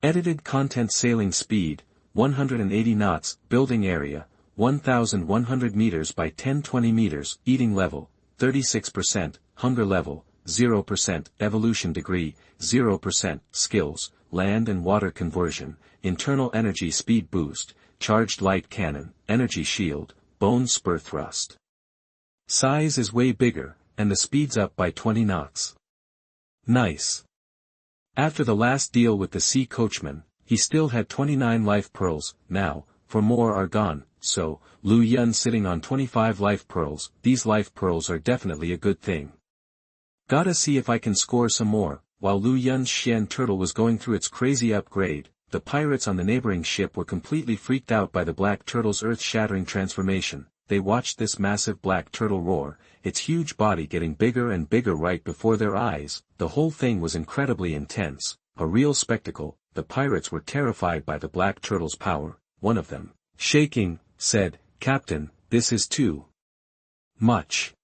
Edited content. Sailing speed, 180 knots, building area, 1,100 meters by 1020 meters, eating level, 36%, hunger level, 0%, evolution degree, 0%, skills, land and water conversion, internal energy speed boost, charged light cannon, energy shield, bone spur thrust. Size is way bigger, and the speed's up by 20 knots. Nice. After the last deal with the sea coachman, he still had 29 life pearls. Now, 4 more are gone. So, Lu Yun sitting on 25 life pearls. These life pearls are definitely a good thing. Gotta see if I can score some more. While Lu Yun's Xian turtle was going through its crazy upgrade, the pirates on the neighboring ship were completely freaked out by the black turtle's earth-shattering transformation. They watched this massive black turtle roar, its huge body getting bigger and bigger right before their eyes. The whole thing was incredibly intense, a real spectacle. The pirates were terrified by the black turtle's power. One of them, shaking, said, "Captain, this is too much.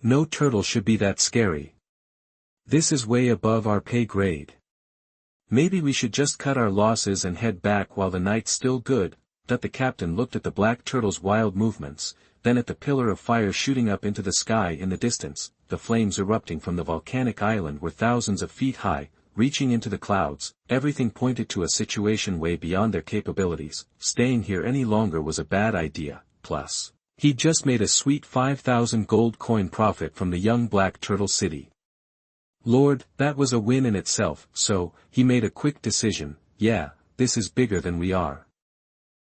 No turtle should be that scary. This is way above our pay grade. Maybe we should just cut our losses and head back while the night's still good." That the captain looked at the black turtle's wild movements, then at the pillar of fire shooting up into the sky in the distance. The flames erupting from the volcanic island were thousands of feet high, reaching into the clouds. Everything pointed to a situation way beyond their capabilities. Staying here any longer was a bad idea. Plus, he'd just made a sweet 5,000 gold coin profit from the young black turtle city. Lord, that was a win in itself. So, he made a quick decision. Yeah, this is bigger than we are.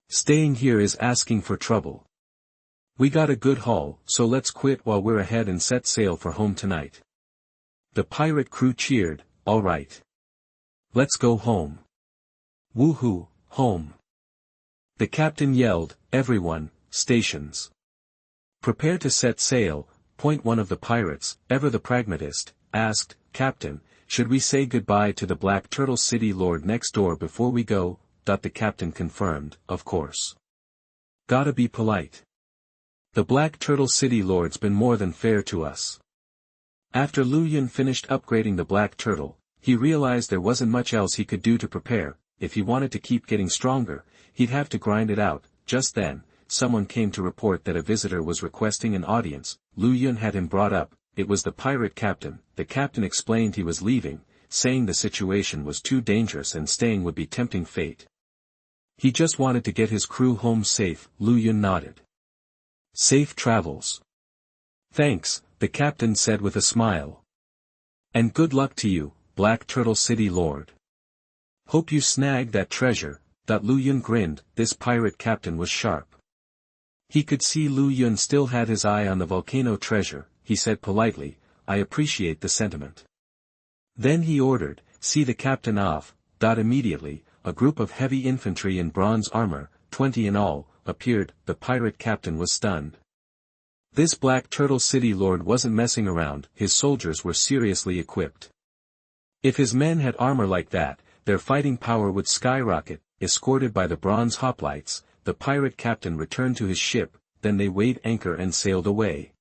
Staying here is asking for trouble. We got a good haul, so let's quit while we're ahead and set sail for home tonight. The pirate crew cheered, all right. Let's go home. Woohoo, home. The captain yelled, everyone, stations. Prepare to set sail. Point one of the pirates, ever the pragmatist, asked, Captain, should we say goodbye to the Black Turtle City Lord next door before we go? The captain confirmed, of course. Gotta be polite. The Black Turtle City Lord's been more than fair to us. After Lu Yun finished upgrading the Black Turtle, he realized there wasn't much else he could do to prepare. If he wanted to keep getting stronger, he'd have to grind it out. Just then, someone came to report that a visitor was requesting an audience. Lu Yun had him brought up. It was the pirate captain. The captain explained he was leaving, saying the situation was too dangerous and staying would be tempting fate. He just wanted to get his crew home safe. Lu Yun nodded. Safe travels. Thanks, the captain said with a smile. And good luck to you, Black Turtle City Lord. Hope you snagged that treasure. Lu Yun grinned. This pirate captain was sharp. He could see Lu Yun still had his eye on the volcano treasure. He said politely, I appreciate the sentiment. Then he ordered, see the captain off. Immediately, a group of heavy infantry in bronze armor, 20 in all, appeared. The pirate captain was stunned. This Black Turtle City Lord wasn't messing around. His soldiers were seriously equipped. If his men had armor like that, their fighting power would skyrocket. Escorted by the bronze hoplites, the pirate captain returned to his ship, then they weighed anchor and sailed away.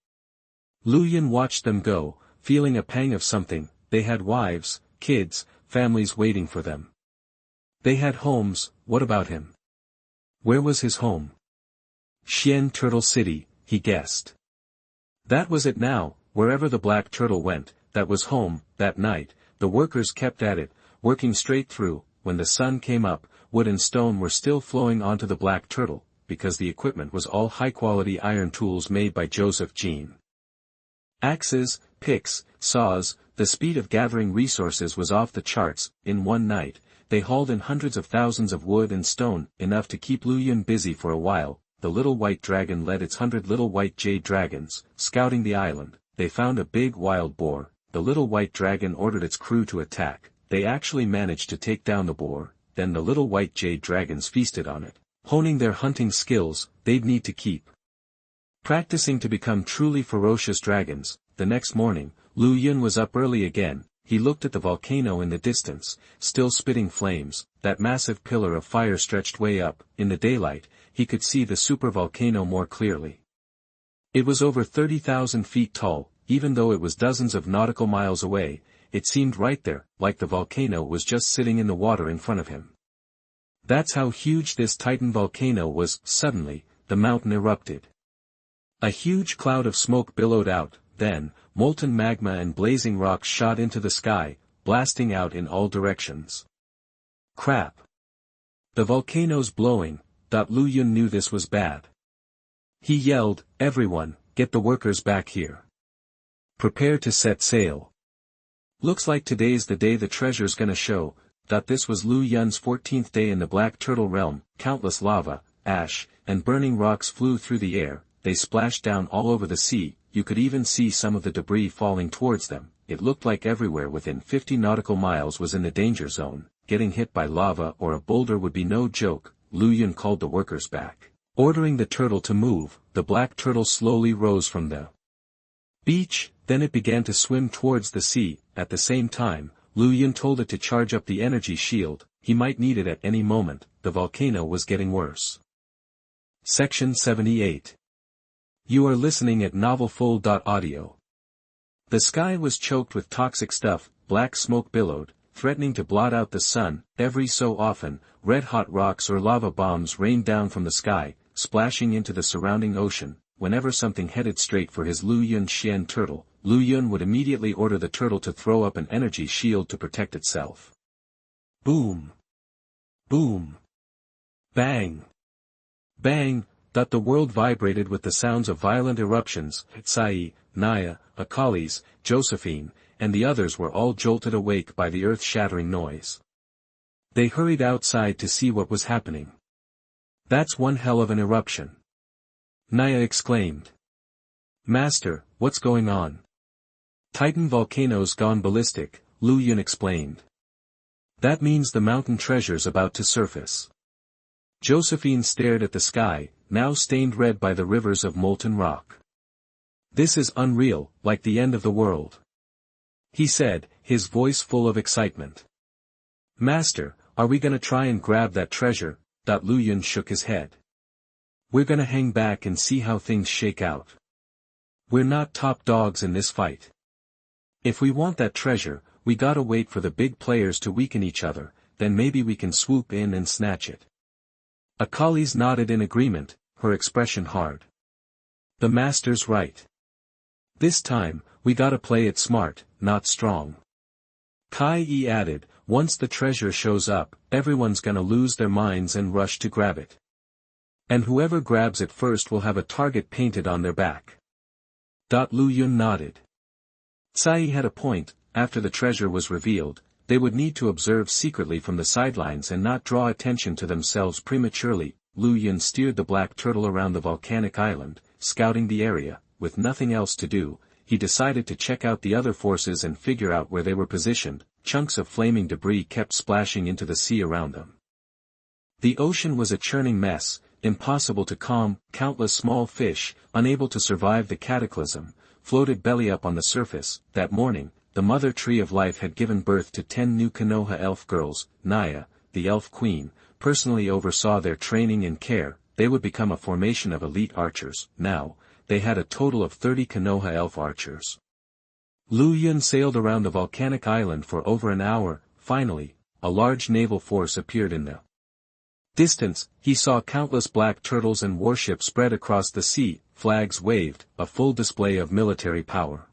Lu Yun watched them go, feeling a pang of something. They had wives, kids, families waiting for them. They had homes. What about him? Where was his home? Xian Turtle City, he guessed. That was it now. Wherever the Black Turtle went, that was home. That night, the workers kept at it, working straight through. When the sun came up, wood and stone were still flowing onto the Black Turtle, because the equipment was all high-quality iron tools made by Joseph Jean. Axes, picks, saws, the speed of gathering resources was off the charts. In one night, they hauled in hundreds of thousands of wood and stone, enough to keep Lu Yun busy for a while. The little white dragon led its 100 little white jade dragons, scouting the island. They found a big wild boar. The little white dragon ordered its crew to attack. They actually managed to take down the boar. Then the little white jade dragons feasted on it. Honing their hunting skills, they'd need to keep practicing to become truly ferocious dragons. The next morning, Lu Yun was up early again. He looked at the volcano in the distance, still spitting flames. That massive pillar of fire stretched way up. In the daylight, he could see the supervolcano more clearly. It was over 30,000 feet tall. Even though it was dozens of nautical miles away, it seemed right there, like the volcano was just sitting in the water in front of him. That's how huge this Titan volcano was. Suddenly, the mountain erupted. A huge cloud of smoke billowed out. Then, molten magma and blazing rocks shot into the sky, blasting out in all directions. Crap! The volcano's blowing. Lu Yun knew this was bad. He yelled, everyone, get the workers back here. Prepare to set sail. Looks like today's the day the treasure's gonna show. This was Lu Yun's 14th day in the Black Turtle realm. Countless lava, ash, and burning rocks flew through the air. They splashed down all over the sea. You could even see some of the debris falling towards them. It looked like everywhere within 50 nautical miles was in the danger zone. Getting hit by lava or a boulder would be no joke. Lu Yun called the workers back. Ordering the turtle to move, the Black Turtle slowly rose from the beach, then it began to swim towards the sea. At the same time, Lu Yun told it to charge up the energy shield. He might need it at any moment. The volcano was getting worse. Section 78. You are listening at novelfull.audio. The sky was choked with toxic stuff. Black smoke billowed, threatening to blot out the sun. Every so often, red-hot rocks or lava bombs rained down from the sky, splashing into the surrounding ocean. Whenever something headed straight for his Lu Yun Xian turtle, Lu Yun would immediately order the turtle to throw up an energy shield to protect itself. Boom! Boom! Bang! Bang! The world vibrated with the sounds of violent eruptions. Tsai, Naya, Akalis, Josephine, and the others were all jolted awake by the earth-shattering noise. They hurried outside to see what was happening. That's one hell of an eruption. Naya exclaimed. Master, what's going on? Titan volcano's gone ballistic, Lu Yun explained. That means the mountain treasure's about to surface. Josephine stared at the sky, now stained red by the rivers of molten rock. This is unreal, like the end of the world. He said, his voice full of excitement. Master, are we gonna try and grab that treasure? Lu Yun shook his head. We're gonna hang back and see how things shake out. We're not top dogs in this fight. If we want that treasure, we gotta wait for the big players to weaken each other, then maybe we can swoop in and snatch it. Akali's nodded in agreement, her expression hard. The master's right. This time, we gotta play it smart, not strong. Kai Yi added, once the treasure shows up, everyone's gonna lose their minds and rush to grab it. And whoever grabs it first will have a target painted on their back. Lu Yun nodded. Tsai had a point, after the treasure was revealed, they would need to observe secretly from the sidelines and not draw attention to themselves prematurely. Lu Yun steered the black turtle around the volcanic island, scouting the area. With nothing else to do, he decided to check out the other forces and figure out where they were positioned. Chunks of flaming debris kept splashing into the sea around them. The ocean was a churning mess, impossible to calm. Countless small fish, unable to survive the cataclysm, floated belly up on the surface. That morning, the mother tree of life had given birth to 10 new Konoha elf girls. Naya, the elf queen, personally oversaw their training and care. They would become a formation of elite archers. Now, they had a total of 30 Konoha elf archers. Lu Yun sailed around the volcanic island for over an hour. Finally, a large naval force appeared in the distance. He saw countless black turtles and warships spread across the sea. Flags waved, a full display of military power.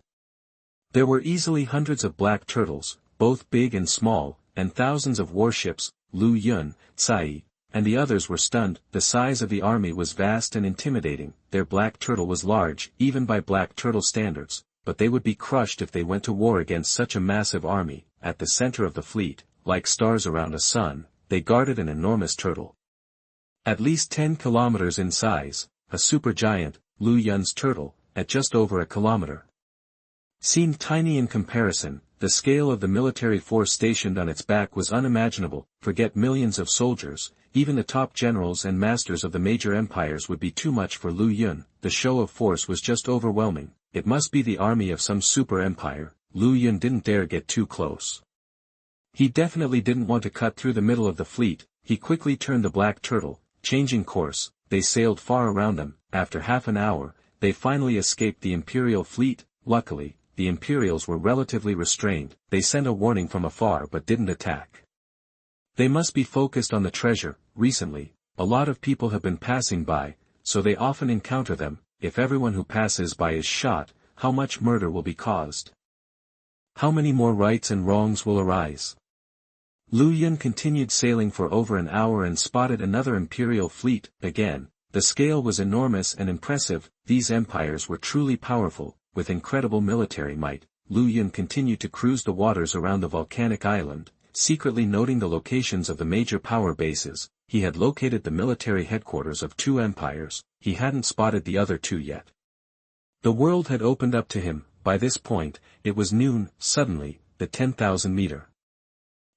There were easily hundreds of black turtles, both big and small, and thousands of warships. Lu Yun, Tsai, and the others were stunned. The size of the army was vast and intimidating. Their black turtle was large, even by black turtle standards, but they would be crushed if they went to war against such a massive army. At the center of the fleet, like stars around a sun, they guarded an enormous turtle. At least 10 kilometers in size, a supergiant, Lu Yun's turtle, at just over a kilometer. Seemed tiny in comparison, the scale of the military force stationed on its back was unimaginable. Forget millions of soldiers, even the top generals and masters of the major empires would be too much for Lu Yun. The show of force was just overwhelming. It must be the army of some super empire. Lu Yun didn't dare get too close. He definitely didn't want to cut through the middle of the fleet. He quickly turned the black turtle, changing course. They sailed far around them. After half an hour, they finally escaped the Imperial fleet. Luckily, the Imperials were relatively restrained. They sent a warning from afar but didn't attack. They must be focused on the treasure. Recently, a lot of people have been passing by, so they often encounter them. If everyone who passes by is shot, how much murder will be caused? How many more rights and wrongs will arise? Lu Yun continued sailing for over an hour and spotted another Imperial fleet. Again, the scale was enormous and impressive. These empires were truly powerful, with incredible military might. Lu Yun continued to cruise the waters around the volcanic island, secretly noting the locations of the major power bases. He had located the military headquarters of 2 empires. He hadn't spotted the other 2 yet. The world had opened up to him. By this point, it was noon. Suddenly, the 10,000-meter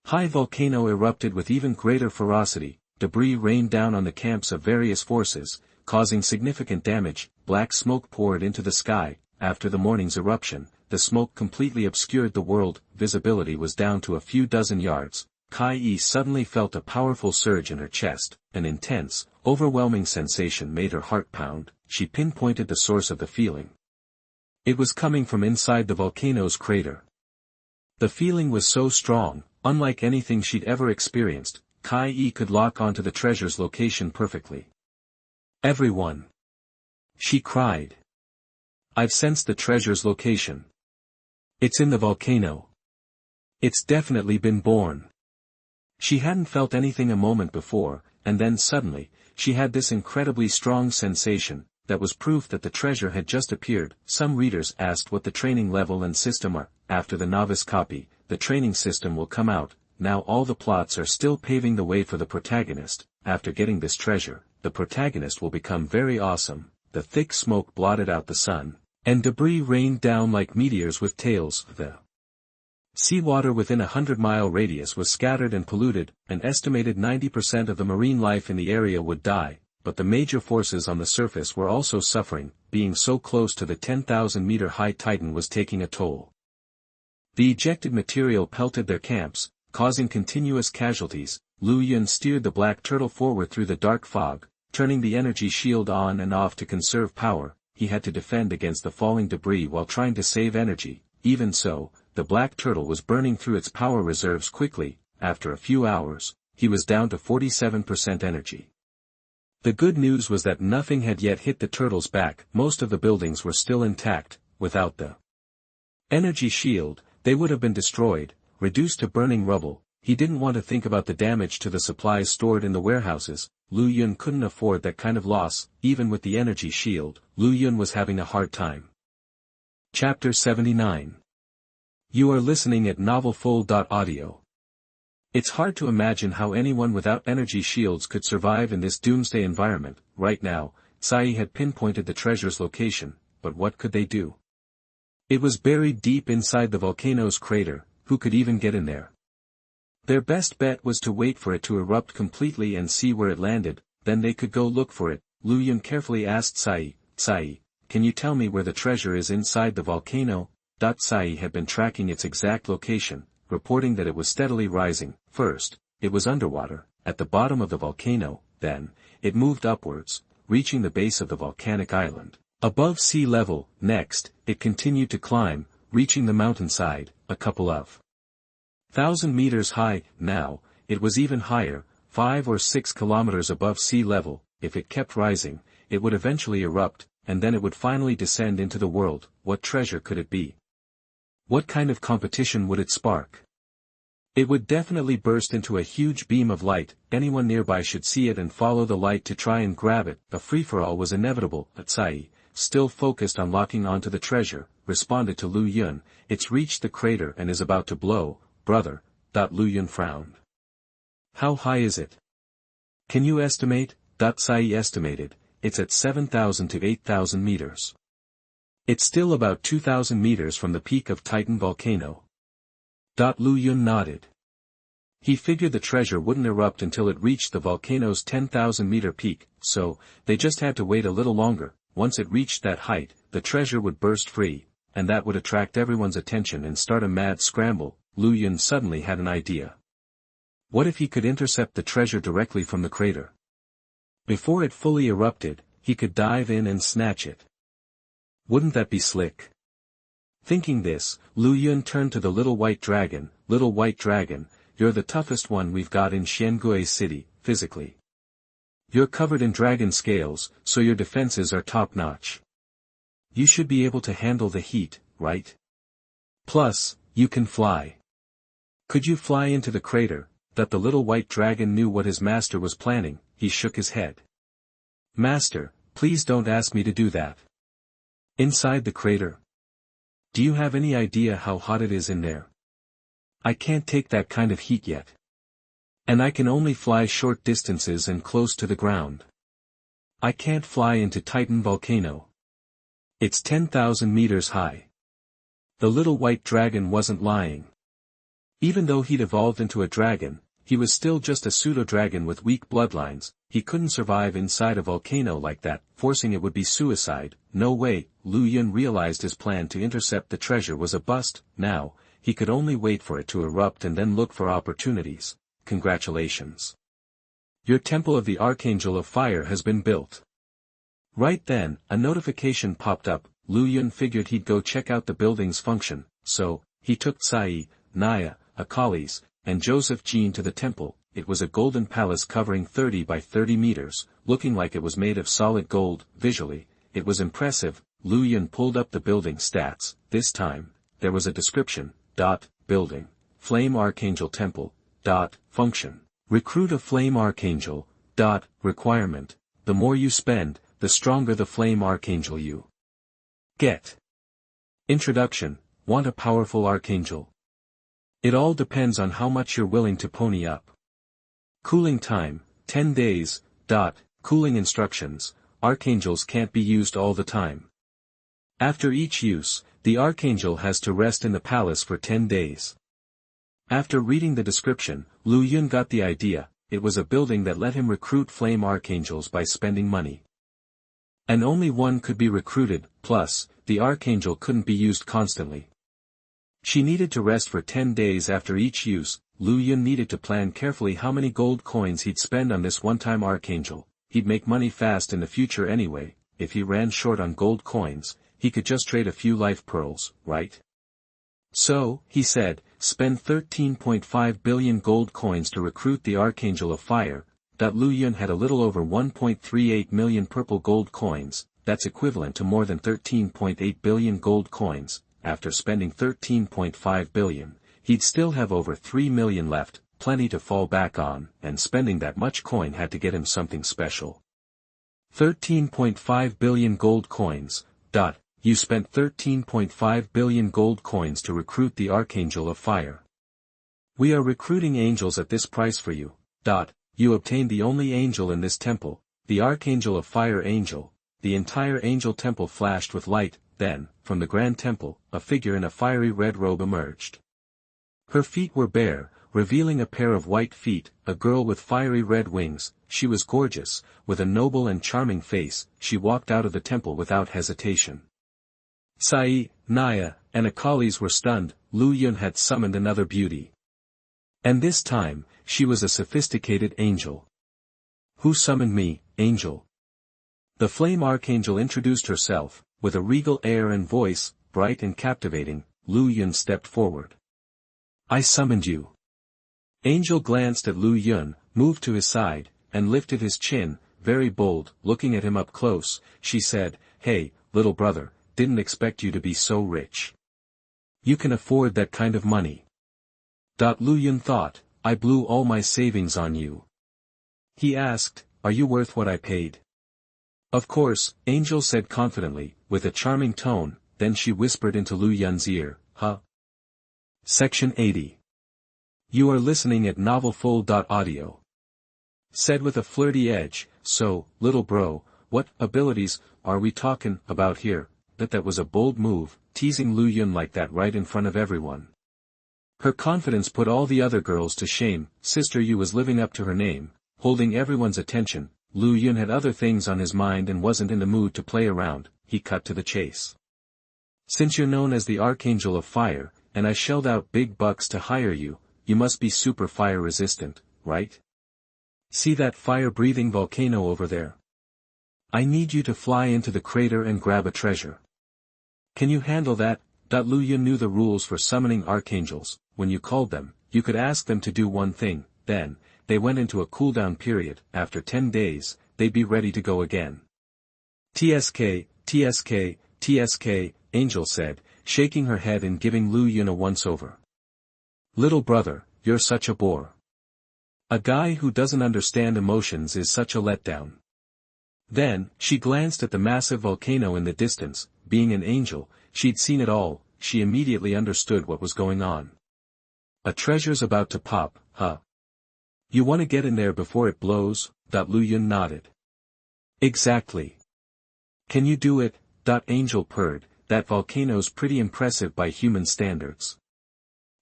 high volcano erupted with even greater ferocity. Debris rained down on the camps of various forces, causing significant damage. Black smoke poured into the sky. After the morning's eruption, the smoke completely obscured the world. Visibility was down to a few dozen yards. Kai Yi suddenly felt a powerful surge in her chest. An intense, overwhelming sensation made her heart pound. She pinpointed the source of the feeling. It was coming from inside the volcano's crater. The feeling was so strong, unlike anything she'd ever experienced. Kai Yi could lock onto the treasure's location perfectly. Everyone! She cried. I've sensed the treasure's location. It's in the volcano. It's definitely been born. She hadn't felt anything a moment before, and then suddenly, she had this incredibly strong sensation, that was proof that the treasure had just appeared. Some readers asked what the training level and system are. After the novice copy, the training system will come out. Now all the plots are still paving the way for the protagonist. After getting this treasure, the protagonist will become very awesome. the thick smoke blotted out the sun, and debris rained down like meteors with tails. The seawater within a 100-mile radius was scattered and polluted. An estimated 90% of the marine life in the area would die, but the major forces on the surface were also suffering. Being so close to the 10,000-meter-high Titan was taking a toll. The ejected material pelted their camps, causing continuous casualties. Lu Yun steered the black turtle forward through the dark fog, turning the energy shield on and off to conserve power. He had to defend against the falling debris while trying to save energy. Even so, the black turtle was burning through its power reserves quickly. After a few hours, he was down to 47% energy. The good news was that nothing had yet hit the turtle's back. Most of the buildings were still intact. Without the energy shield, they would have been destroyed, reduced to burning rubble. He didn't want to think about the damage to the supplies stored in the warehouses. Lu Yun couldn't afford that kind of loss. Even with the energy shield, Lu Yun was having a hard time. Chapter 79. You are listening at novelfull.audio. It's hard to imagine how anyone without energy shields could survive in this doomsday environment. Right now, Sai had pinpointed the treasure's location, but what could they do? It was buried deep inside the volcano's crater. Who could even get in there? Their best bet was to wait for it to erupt completely and see where it landed, then they could go look for it. Lu Yun carefully asked Sai, can you tell me where the treasure is inside the volcano? Sai had been tracking its exact location, reporting that it was steadily rising. First, it was underwater, at the bottom of the volcano, then, it moved upwards, reaching the base of the volcanic island, above sea level. Next, it continued to climb, reaching the mountainside, a couple of 1,000 meters high. Now, it was even higher, 5 or 6 kilometers above sea level. If it kept rising, it would eventually erupt, and then it would finally descend into the world. What treasure could it be? What kind of competition would it spark? It would definitely burst into a huge beam of light. Anyone nearby should see it and follow the light to try and grab it. A free-for-all was inevitable. But Sai, still focused on locking onto the treasure, responded to Lu Yun. It's reached the crater and is about to blow, brother. Lu Yun frowned. How high is it? Can you estimate? Sai estimated. It's at 7,000 to 8,000 meters. It's still about 2,000 meters from the peak of Titan volcano. Lu Yun nodded. He figured the treasure wouldn't erupt until it reached the volcano's 10,000-meter peak, so, they just had to wait a little longer. Once it reached that height, the treasure would burst free, and that would attract everyone's attention and start a mad scramble. Lu Yun suddenly had an idea. What if he could intercept the treasure directly from the crater? Before it fully erupted, he could dive in and snatch it. Wouldn't that be slick? Thinking this, Lu Yun turned to the little white dragon. Little white dragon, you're the toughest one we've got in Xiangui City, physically. You're covered in dragon scales, so your defenses are top-notch. You should be able to handle the heat, right? Plus, you can fly. Could you fly into the crater? The little white dragon knew what his master was planning. He shook his head. Master, please don't ask me to do that. Inside the crater? Do you have any idea how hot it is in there? I can't take that kind of heat yet. And I can only fly short distances and close to the ground. I can't fly into Titan volcano. It's 10,000 meters high. The little white dragon wasn't lying. Even though he'd evolved into a dragon, he was still just a pseudo-dragon with weak bloodlines. He couldn't survive inside a volcano like that. Forcing it would be suicide. No way. Lu Yun realized his plan to intercept the treasure was a bust. Now, he could only wait for it to erupt and then look for opportunities. Congratulations. Your Temple of the Archangel of Fire has been built. Right then, a notification popped up. Lu Yun figured he'd go check out the building's function, so, he took Sai, Naya, Akalis, and Joseph Jean to the temple. It was a golden palace covering 30 by 30 meters, looking like it was made of solid gold. Visually, it was impressive. Lu Yun pulled up the building stats. This time, there was a description. Building. Flame Archangel Temple. Function. Recruit a Flame Archangel. Requirement. The more you spend, the stronger the Flame Archangel you get. Introduction. Want a powerful Archangel? It all depends on how much you're willing to pony up. Cooling time, 10 days. Cooling instructions. archangels can't be used all the time. After each use, the archangel has to rest in the palace for 10 days. After reading the description, Lu Yun got the idea. It was a building that let him recruit flame archangels by spending money. And only one could be recruited, plus, the archangel couldn't be used constantly. She needed to rest for 10 days after each use. Lu Yun needed to plan carefully how many gold coins he'd spend on this one-time archangel. He'd make money fast in the future anyway. If he ran short on gold coins, he could just trade a few life pearls, right? So, he said, spend 13.5 billion gold coins to recruit the Archangel of Fire. Lu Yun had a little over 1.38 million purple gold coins, that's equivalent to more than 13.8 billion gold coins. After spending 13.5 billion, he'd still have over 3 million left, plenty to fall back on, and spending that much coin had to get him something special. 13.5 billion gold coins. You spent 13.5 billion gold coins to recruit the Archangel of Fire. We are recruiting angels at this price for you. You obtained the only angel in this temple, the Archangel of Fire Angel. The entire angel temple flashed with light. Then, from the grand temple, a figure in a fiery red robe emerged. Her feet were bare, revealing a pair of white feet, a girl with fiery red wings. She was gorgeous, with a noble and charming face. She walked out of the temple without hesitation. Sai, Naya, and Akalis were stunned. Lu Yun had summoned another beauty. And this time, she was a sophisticated angel. Who summoned me, angel? The flame archangel introduced herself, with a regal air and voice, bright and captivating. Lu Yun stepped forward. I summoned you. Angel glanced at Lu Yun, moved to his side, and lifted his chin, very bold. Looking at him up close, she said, Hey, little brother, didn't expect you to be so rich. You can afford that kind of money. Lu Yun thought, I blew all my savings on you. He asked, Are you worth what I paid? Of course, Angel said confidently, with a charming tone. Then she whispered into Lu Yun's ear, Huh? Section 80. You are listening at novelfull.audio. Said with a flirty edge, So, little bro, what abilities are we talking about here? That was a bold move, teasing Lu Yun like that right in front of everyone. Her confidence put all the other girls to shame. Sister Yu was living up to her name, holding everyone's attention. Lu Yun had other things on his mind and wasn't in the mood to play around. He cut to the chase. Since you're known as the Archangel of Fire, and I shelled out big bucks to hire you, you must be super fire resistant, right? See that fire-breathing volcano over there? I need you to fly into the crater and grab a treasure. Can you handle that? Lu Yun knew the rules for summoning archangels. When you called them, you could ask them to do one thing, then, they went into a cooldown period. After 10 days, they'd be ready to go again. TSK, TSK, TSK, Angel said, shaking her head and giving Lu Yun a once-over. Little brother, you're such a bore. A guy who doesn't understand emotions is such a letdown. Then, she glanced at the massive volcano in the distance. Being an angel, she'd seen it all. She immediately understood what was going on. A treasure's about to pop, huh? You want to get in there before it blows? Lu Yun nodded. Exactly. Can you do it? Angel purred. That volcano's pretty impressive by human standards.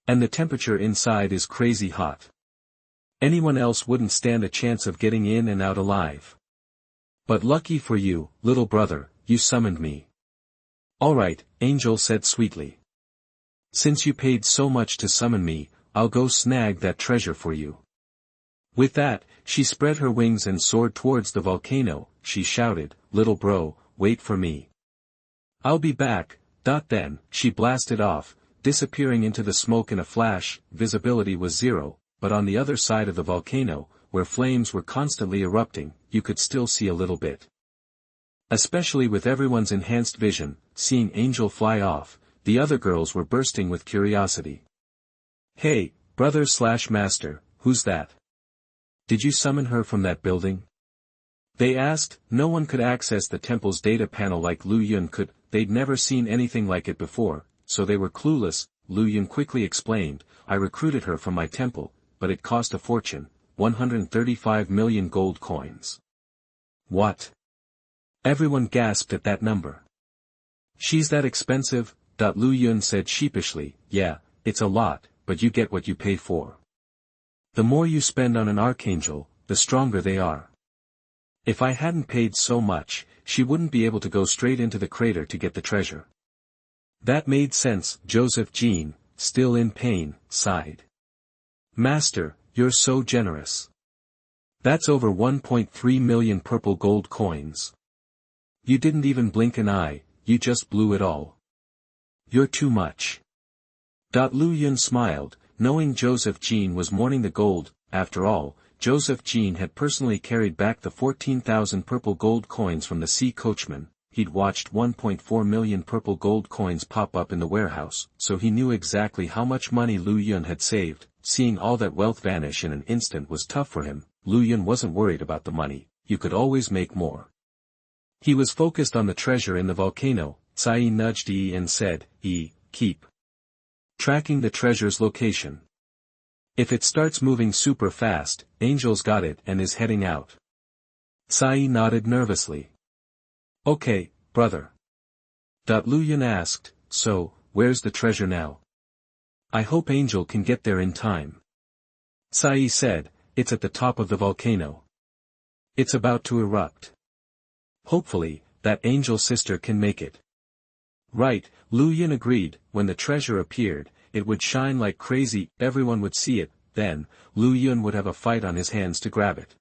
And the temperature inside is crazy hot. Anyone else wouldn't stand a chance of getting in and out alive. But lucky for you, little brother, you summoned me. Alright, Angel said sweetly. Since you paid so much to summon me, I'll go snag that treasure for you. With that, she spread her wings and soared towards the volcano. She shouted, Little bro, wait for me. I'll be back. Then, she blasted off, disappearing into the smoke in a flash. Visibility was 0, but on the other side of the volcano, where flames were constantly erupting, you could still see a little bit. Especially with everyone's enhanced vision, seeing Angel fly off, the other girls were bursting with curiosity. Hey, brother/master, who's that? Did you summon her from that building? They asked. No one could access the temple's data panel like Lu Yun could. They'd never seen anything like it before, so they were clueless. Lu Yun quickly explained, I recruited her from my temple, but it cost a fortune, 135 million gold coins. What? Everyone gasped at that number. She's that expensive? Lu Yun said sheepishly. Yeah, it's a lot, but you get what you pay for. The more you spend on an archangel, the stronger they are. If I hadn't paid so much, she wouldn't be able to go straight into the crater to get the treasure. That made sense. Joseph Jean, still in pain, sighed. Master, you're so generous. That's over 1.3 million purple gold coins. You didn't even blink an eye, you just blew it all. You're too much. Lu Yun smiled, knowing Joseph Jean was mourning the gold. After all, Joseph Jean had personally carried back the 14,000 purple gold coins from the sea coachman. He'd watched 1.4 million purple gold coins pop up in the warehouse, so he knew exactly how much money Lu Yun had saved. Seeing all that wealth vanish in an instant was tough for him. Lu Yun wasn't worried about the money, you could always make more. He was focused on the treasure in the volcano. Tsai nudged Yi and said, keep tracking the treasure's location. If it starts moving super fast, Angel's got it and is heading out. Tsai nodded nervously. Okay, brother. Lu Yun asked, so, where's the treasure now? I hope Angel can get there in time. Tsai said, it's at the top of the volcano. It's about to erupt. Hopefully, that Angel sister can make it. Right, Lu Yun agreed. When the treasure appeared, it would shine like crazy, everyone would see it, then, Lu Yun would have a fight on his hands to grab it.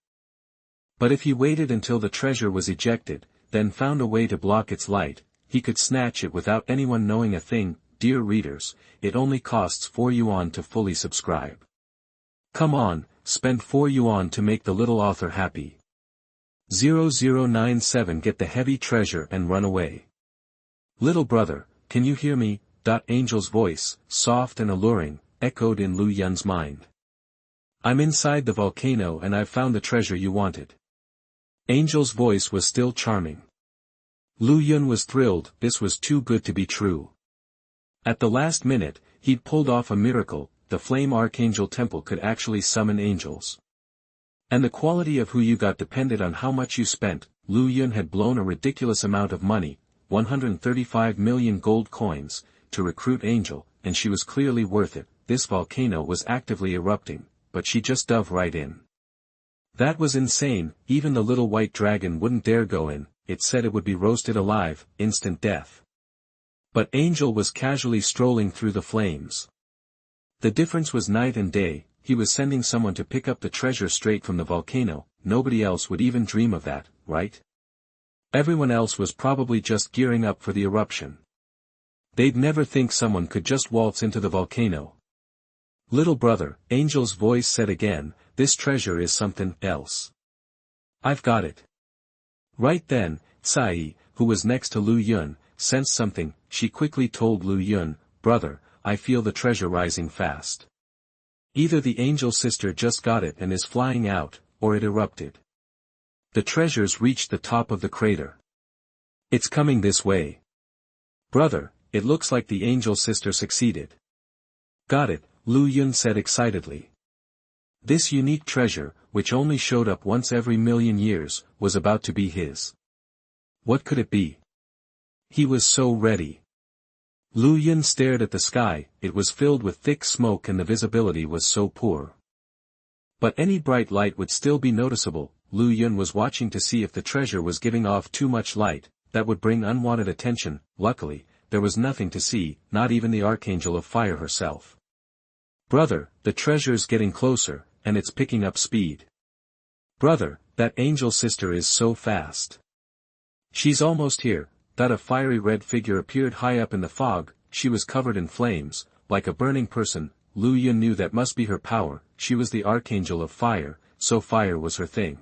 But if he waited until the treasure was ejected, then found a way to block its light, he could snatch it without anyone knowing a thing. Dear readers, it only costs 4 yuan to fully subscribe. Come on, spend 4 yuan to make the little author happy. 0097 Get the heavy treasure and run away. Little brother, can you hear me? Angel's voice, soft and alluring, echoed in Lu Yun's mind. I'm inside the volcano and I've found the treasure you wanted. Angel's voice was still charming. Lu Yun was thrilled. This was too good to be true. At the last minute, he'd pulled off a miracle. The Flame Archangel Temple could actually summon angels. And the quality of who you got depended on how much you spent. Lu Yun had blown a ridiculous amount of money, 135 million gold coins, to recruit Angel, and she was clearly worth it. This volcano was actively erupting, but she just dove right in. That was insane. Even the little white dragon wouldn't dare go in. It said it would be roasted alive, instant death. But Angel was casually strolling through the flames. The difference was night and day. He was sending someone to pick up the treasure straight from the volcano. Nobody else would even dream of that, right? Everyone else was probably just gearing up for the eruption. They'd never think someone could just waltz into the volcano. Little brother, Angel's voice said again, this treasure is something else. I've got it. Right then, Tsai, who was next to Lu Yun, sensed something. She quickly told Lu Yun, brother, I feel the treasure rising fast. Either the angel sister just got it and is flying out, or it erupted. The treasures reached the top of the crater. It's coming this way. Brother, it looks like the angel sister succeeded. Got it, Lu Yun said excitedly. This unique treasure, which only showed up once every million years, was about to be his. What could it be? He was so ready. Lu Yun stared at the sky. It was filled with thick smoke and the visibility was so poor. But any bright light would still be noticeable. Lu Yun was watching to see if the treasure was giving off too much light, that would bring unwanted attention. Luckily, there was nothing to see, not even the Archangel of Fire herself. Brother, the treasure's getting closer, and it's picking up speed. Brother, that angel sister is so fast. She's almost here. A fiery red figure appeared high up in the fog. She was covered in flames, like a burning person. Lu Yun knew that must be her power. She was the Archangel of Fire, so fire was her thing.